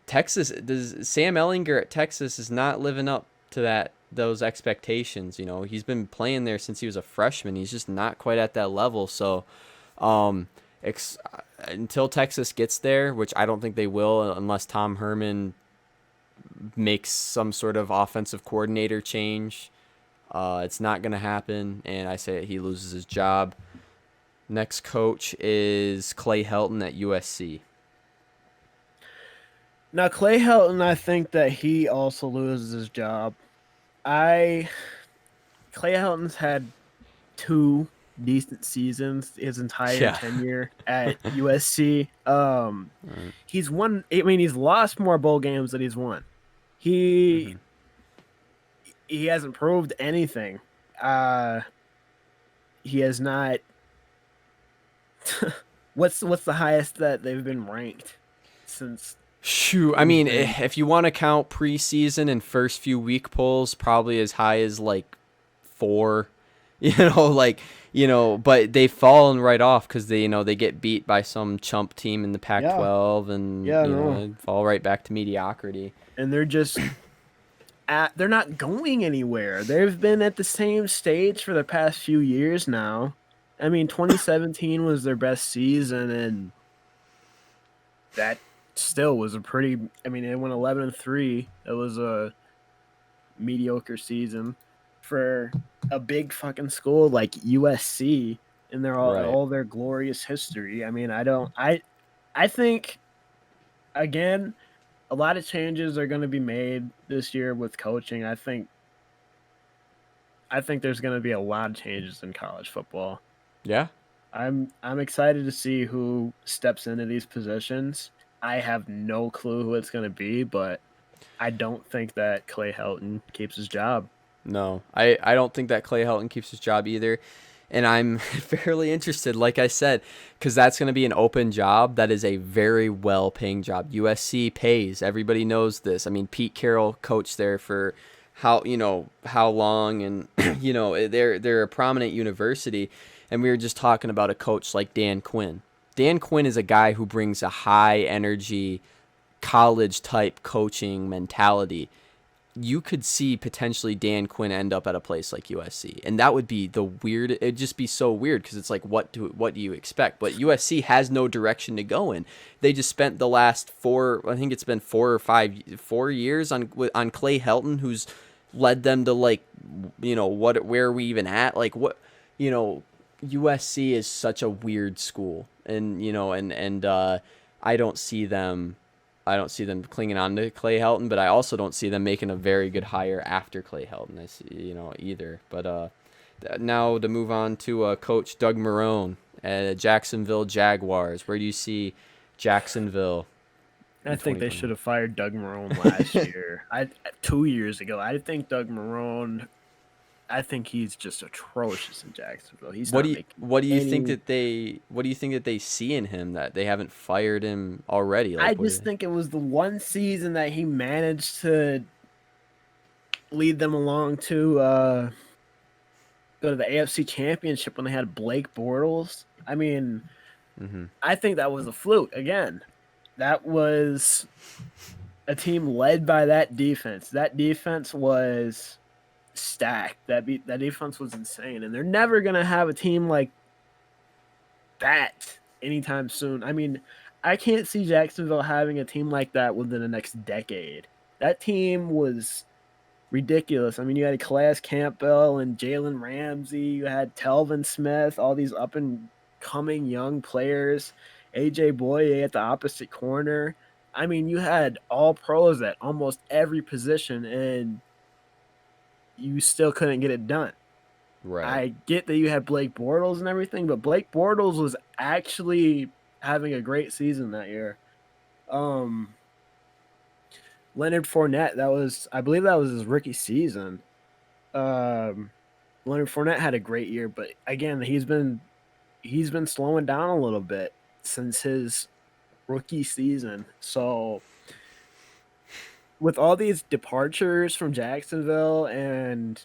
Sam Ellinger at Texas is not living up to those expectations. He's been playing there since he was a freshman. He's just not quite at that level. So, um, until Texas gets there, which I don't think they will unless Tom Herman makes some sort of offensive coordinator change, it's not going to happen. And I say he loses his job. Next coach is Clay Helton at USC. Now, Clay Helton, I think that he also loses his job. I Clay Helton's had 2 decent seasons his entire Yeah. tenure at USC. Right. He's won. I mean, he's lost more bowl games than he's won. He Mm-hmm. he hasn't proved anything. Uh, he has not. What's the highest that they've been ranked since Shoot, I he's mean, been? if you want to count preseason and first few week polls, probably as high as like 4. Like but they've fallen right off because they get beat by some chump team in the Yeah, Pac-12, and yeah, no, fall right back to mediocrity. and they're not going anywhere. They've been at the same stage for the past few years now. I mean, 2017 was their best season, and that still was a pretty. I mean, they went 11-3. It was a mediocre season for a big fucking school like USC in Right. all their glorious history. I mean, I think again, a lot of changes are going to be made this year with coaching. I think there's going to be a lot of changes in college football. Yeah. I'm excited to see who steps into these positions. I have no clue who it's going to be, but I don't think that Clay Helton keeps his job. No, I don't think that Clay Helton keeps his job either. And I'm fairly interested, like I said, because that's going to be an open job. That is a very well paying job. USC pays. Everybody knows this. I mean, Pete Carroll coached there for how long, and they're a prominent university. And we were just talking about a coach like Dan Quinn. Dan Quinn is a guy who brings a high energy college type coaching mentality. You could see potentially Dan Quinn end up at a place like USC, and that would be the weird. It'd just be so weird because it's like, what do you expect? But USC has no direction to go in. They just spent the last I think it's been 4 years on Clay Helton, who's led them to, like, where are we even at? Like, what, USC is such a weird school, and I don't see them. I don't see them clinging on to Clay Helton, but I also don't see them making a very good hire after Clay Helton. Either. But now to move on to Coach Doug Marrone at Jacksonville Jaguars. Where do you see Jacksonville I in think they 2020? should have fired Doug Marrone last year. 2 years ago. I think Doug Marrone. I think he's just atrocious in Jacksonville. He's What do not you making what do you think any. that they see in him that they haven't fired him already? I Like, just think it was the one season that he managed to lead them along to go to the AFC Championship when they had Blake Bortles. I mean, mm-hmm. I think that was a fluke. Again, that was a team led by that defense. That defense was stacked. That defense was insane, and they're never gonna have a team like that anytime soon. I mean, I can't see Jacksonville having a team like that within the next decade. That team was ridiculous. I mean, you had Calais Campbell and Jalen Ramsey. You had Telvin Smith, all these up and coming young players. AJ Boye at the opposite corner. I mean, you had all pros at almost every position, and you still couldn't get it done. Right. I get that you had Blake Bortles and everything, but Blake Bortles was actually having a great season that year. Um, Leonard Fournette, I believe that was his rookie season. Um, Leonard Fournette had a great year, but again, he's been slowing down a little bit since his rookie season. So with all these departures from Jacksonville and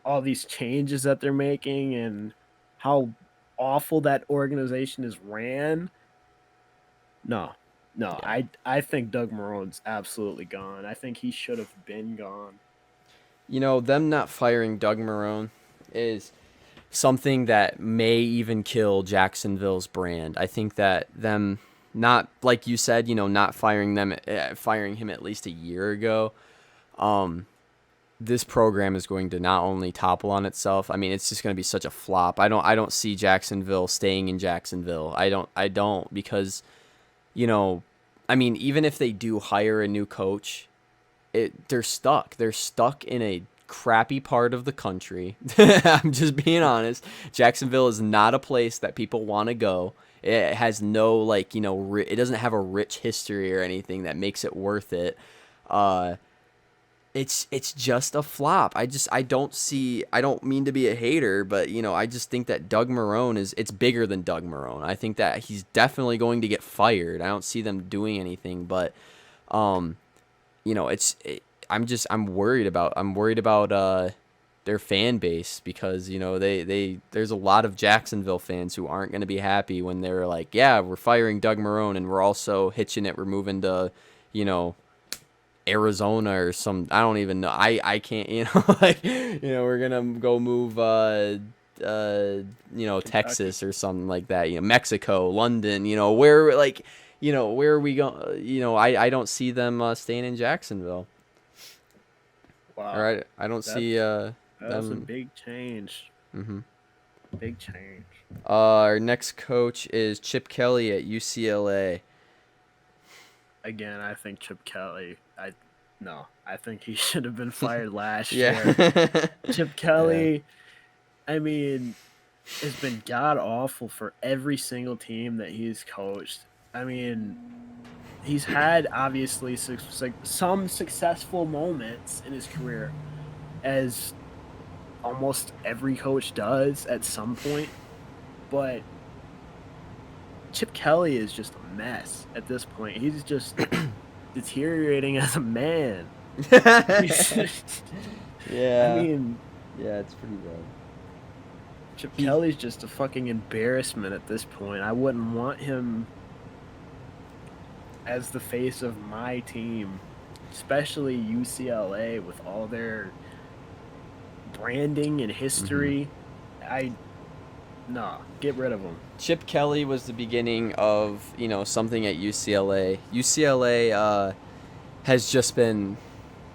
all these changes that they're making and how awful that organization is ran, no. No, Yeah. I think Doug Marrone's absolutely gone. I think he should have been gone. Them not firing Doug Marrone is something that may even kill Jacksonville's brand. I think that them not, like you said, not firing him at least a year ago. This program is going to not only topple on itself. I mean, it's just going to be such a flop. I don't see Jacksonville staying in Jacksonville. I don't because I mean, even if they do hire a new coach, they're stuck. They're stuck in a crappy part of the country. I'm just being honest. Jacksonville is not a place that people want to go. It has no, like, it doesn't have a rich history or anything that makes it worth it. it's just a flop. I don't mean to be a hater, but I just think that Doug Marrone it's bigger than Doug Marrone. I think that he's definitely going to get fired. I don't see them doing anything, but um I'm worried about their fan base because they there's a lot of Jacksonville fans who aren't going to be happy when they're like, yeah, we're firing Doug Marrone and we're also hitching it, we're moving to you know Arizona or some, I don't even know. I can't, like, we're gonna go move Kentucky. Texas or something like that, Mexico, London, where, like, where are we going? I don't see them staying in Jacksonville. All Wow, right, I don't see that's that's a them. big change. hmm Big change. Our next coach is Chip Kelly at UCLA. Again, I think Chip Kelly. I think he should have been fired last year. Yeah. Chip Yeah. Kelly, I mean, has been god awful for every single team that he's coached. I mean, he's had obviously some successful moments in his career, as almost every coach does at some point. But Chip Kelly is just a mess at this point. He's just deteriorating as a man. I Yeah. mean, Yeah, it's pretty bad. Chip He Kelly's just a fucking embarrassment at this point. I wouldn't want him as the face of my team, especially UCLA with all their branding and hmm history. I No, get rid of him. Chip Kelly was the beginning of something at UCLA. UCLA has just been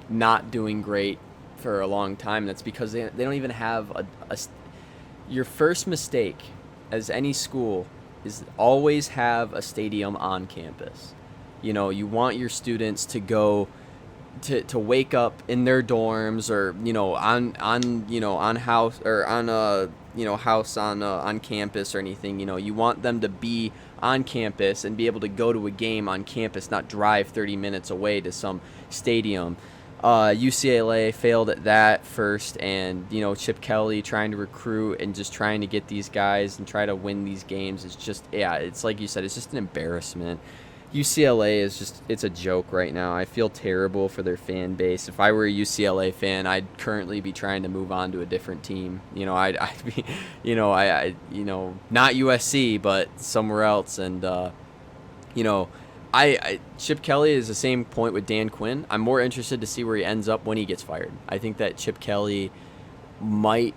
not doing great for a long time. That's because they don't even have your first mistake as any school is always have a stadium on campus. You want your students to go to wake up in their dorms or on house or on a house on campus or anything. You want them to be on campus and be able to go to a game on campus, not drive 30 minutes away to some stadium. UCLA failed at that first, and Chip Kelly trying to recruit and just trying to get these guys and try to win these games is just, yeah, it's like you said, it's just an embarrassment. UCLA is just, it's a joke right now. I feel terrible for their fan base. If I were a UCLA fan, I'd currently be trying to move on to a different team. I'd be, not USC, but somewhere else. And, you know, Chip Kelly is the same point with Dan Quinn. I'm more interested to see where he ends up when he gets fired. I think that Chip Kelly might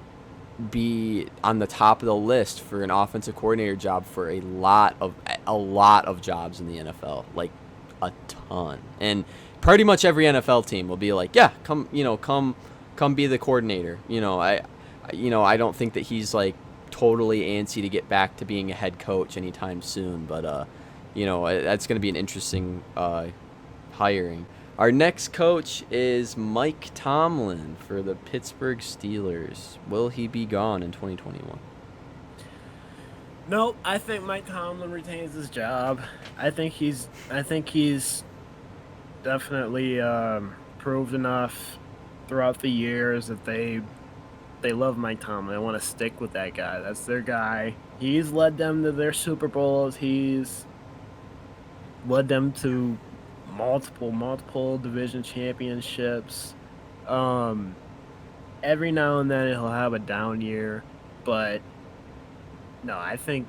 be on the top of the list for an offensive coordinator job for a lot of jobs in the NFL, like a ton. And pretty much every NFL team will be like, "Yeah, come be the coordinator." I don't think that he's like totally antsy to get back to being a head coach anytime soon, but that's going to be an interesting hiring. Our next coach is Mike Tomlin for the Pittsburgh Steelers. Will he be gone in 2021? Nope, I think Mike Tomlin retains his job. I think he's definitely proved enough throughout the years that they love Mike Tomlin. They want to stick with that guy. That's their guy. He's led them to their Super Bowls. He's led them to multiple division championships. Um, every now and then he'll have a down year, but no, I think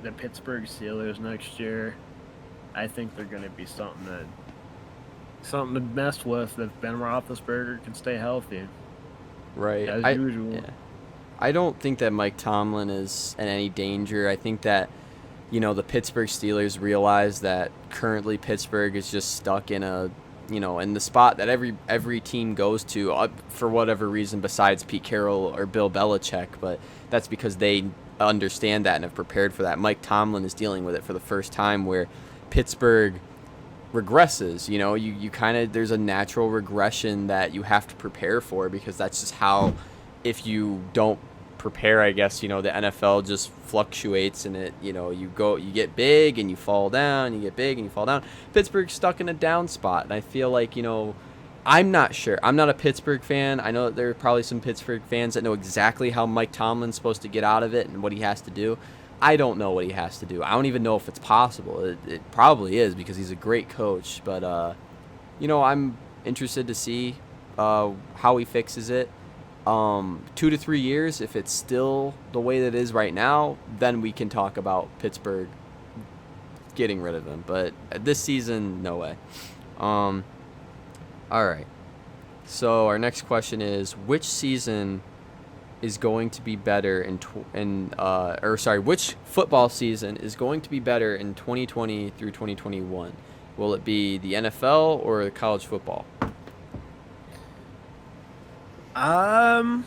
the Pittsburgh Steelers next year, I think they're going to be something to mess with if Ben Roethlisberger can stay healthy Right. as I usual. yeah. I don't think that Mike Tomlin is in any danger. I think that the Pittsburgh Steelers realize that currently Pittsburgh is just stuck in the spot that every team goes to for whatever reason besides Pete Carroll or Bill Belichick, but that's because they understand that and have prepared for that. Mike Tomlin is dealing with it for the first time where Pittsburgh regresses. You kind of, there's a natural regression that you have to prepare for because that's just how, if you don't prepare, I guess, the NFL just fluctuates and you get big and you fall down, you get big and you fall down. Pittsburgh's stuck in a down spot, and I feel like, I'm not sure. I'm not a Pittsburgh fan. I know that there are probably some Pittsburgh fans that know exactly how Mike Tomlin's supposed to get out of it and what he has to do. I don't know what he has to do. I don't even know if it's possible. It probably is because he's a great coach. But, I'm interested to see how he fixes it. 2 to 3 years, if it's still the way that it is right now, then we can talk about Pittsburgh getting rid of him. But this season, no way. All right. So our next question is, which season is going to be better which football season is going to be better in 2020 through 2021? Will it be the NFL or college football? I'm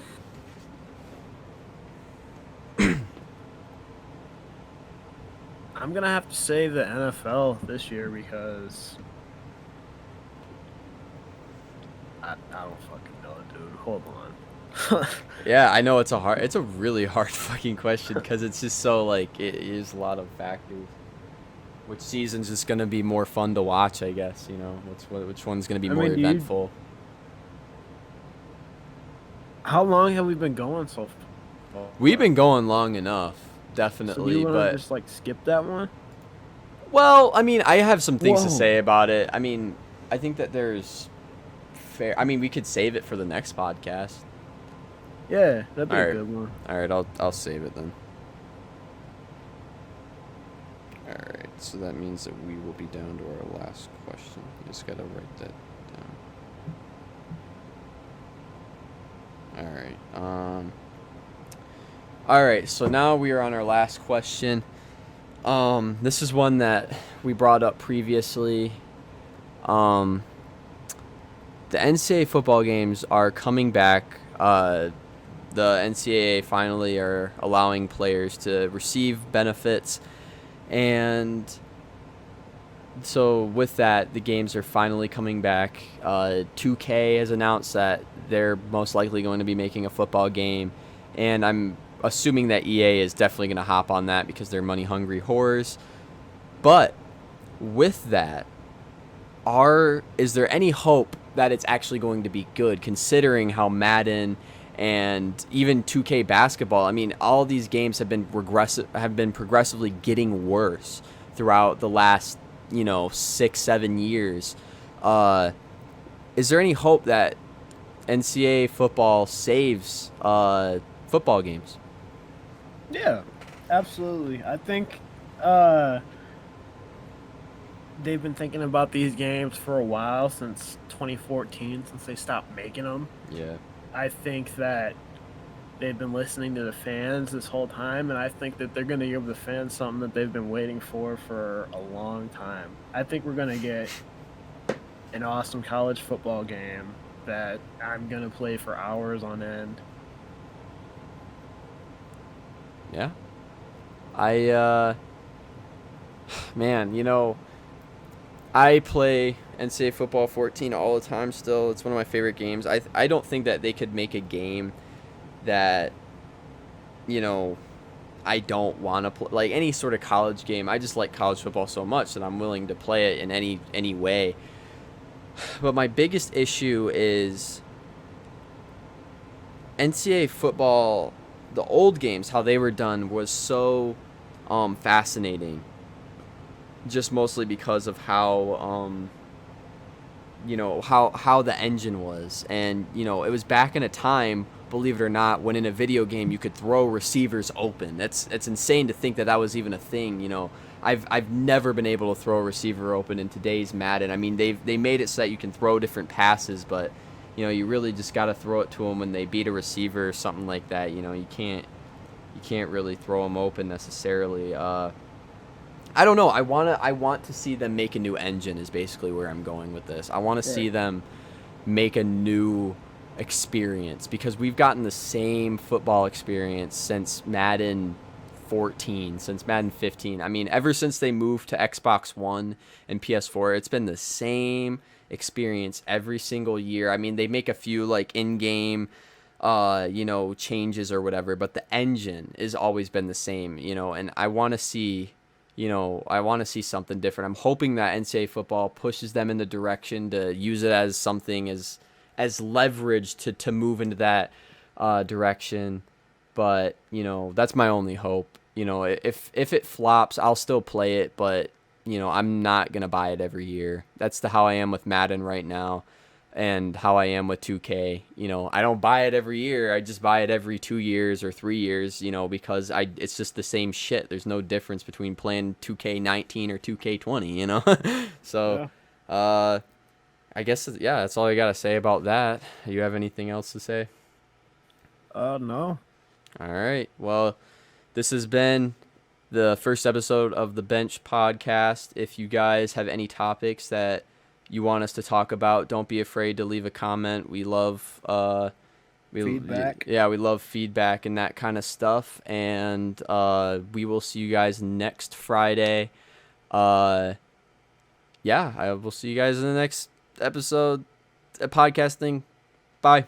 gonna have to say the NFL this year because I don't fucking know, dude. Hold on. Yeah, I know it's a really hard fucking question because it's just so like it is a lot of factors. Which season's just gonna be more fun to watch? I guess which one's gonna be more eventful. How long have we been going so far? We've been going long enough, So definitely. you want But to just like skip that one? well, I mean, I have some things to Whoa. say about it. I mean, I think that there's fair. I mean, we could save it for the next podcast. Yeah, that'd be All a right. good one. All right, I'll save it then. All right, so that means that we will be down to our last question. You just gotta write that down. All right. All right. So now we are on our last question. This is one that we brought up previously. The NCAA football games are coming back. The NCAA finally are allowing players to receive benefits. And so with that, the games are finally coming back. 2K has announced that they're most likely going to be making a football game. And I'm assuming that EA is definitely going to hop on that because they're money-hungry whores. But with that, is there any hope that it's actually going to be good, considering how Madden and even 2K basketball, I mean, all these games have been progressively getting worse throughout the last, 6-7 years. Is there any hope that NCAA football saves football games? Yeah, absolutely. I think they've been thinking about these games for a while, since 2014, since they stopped making them. Yeah. I think that they've been listening to the fans this whole time, and I think that they're going to give the fans something that they've been waiting for a long time. I think we're going to get an awesome college football game that I'm going to play for hours on end. Yeah. Man, I play NCAA Football 14 all the time still. It's one of my favorite games. I don't think that they could make a game that, I don't want to play. Like any sort of college game, I just like college football so much that I'm willing to play it in any way. But my biggest issue is NCAA football, the old games, how they were done was so fascinating. Just mostly because of how how the engine was. And it was back in a time, believe it or not, when in a video game you could throw receivers open. It's insane to think that was even a thing. I've never been able to throw a receiver open in today's Madden. I mean, they made it so that you can throw different passes, but you really just got to throw it to them when they beat a receiver or something like that. You can't really throw them open necessarily. I don't know. I want to see them make a new engine is basically where I'm going with this. I want to see them make a new experience, because we've gotten the same football experience since Madden 14, since Madden 15. I mean, ever since they moved to Xbox One and PS4, it's been the same experience every single year. I mean, they make a few like in-game changes or whatever, but the engine has always been the same, and I want to see I want to see something different. I'm hoping that NCAA football pushes them in the direction to use it as something as leverage to move into that direction. But that's my only hope. If it flops, I'll still play it, but I'm not gonna buy it every year. That's how I am with Madden right now, and how I am with 2K. I don't buy it every year. I just buy it every 2 years or 3 years. Because it's just the same shit. There's no difference between playing 2K19 or 2K20. So, Yeah. I guess yeah, that's all I gotta say about that. You have anything else to say? No. All right. Well, this has been the first episode of the Bench Podcast. If you guys have any topics that you want us to talk about, don't be afraid to leave a comment. We love Feedback. Yeah, we love feedback and that kind of stuff. And we will see you guys next Friday. Yeah, I will see you guys in the next episode podcasting. Bye.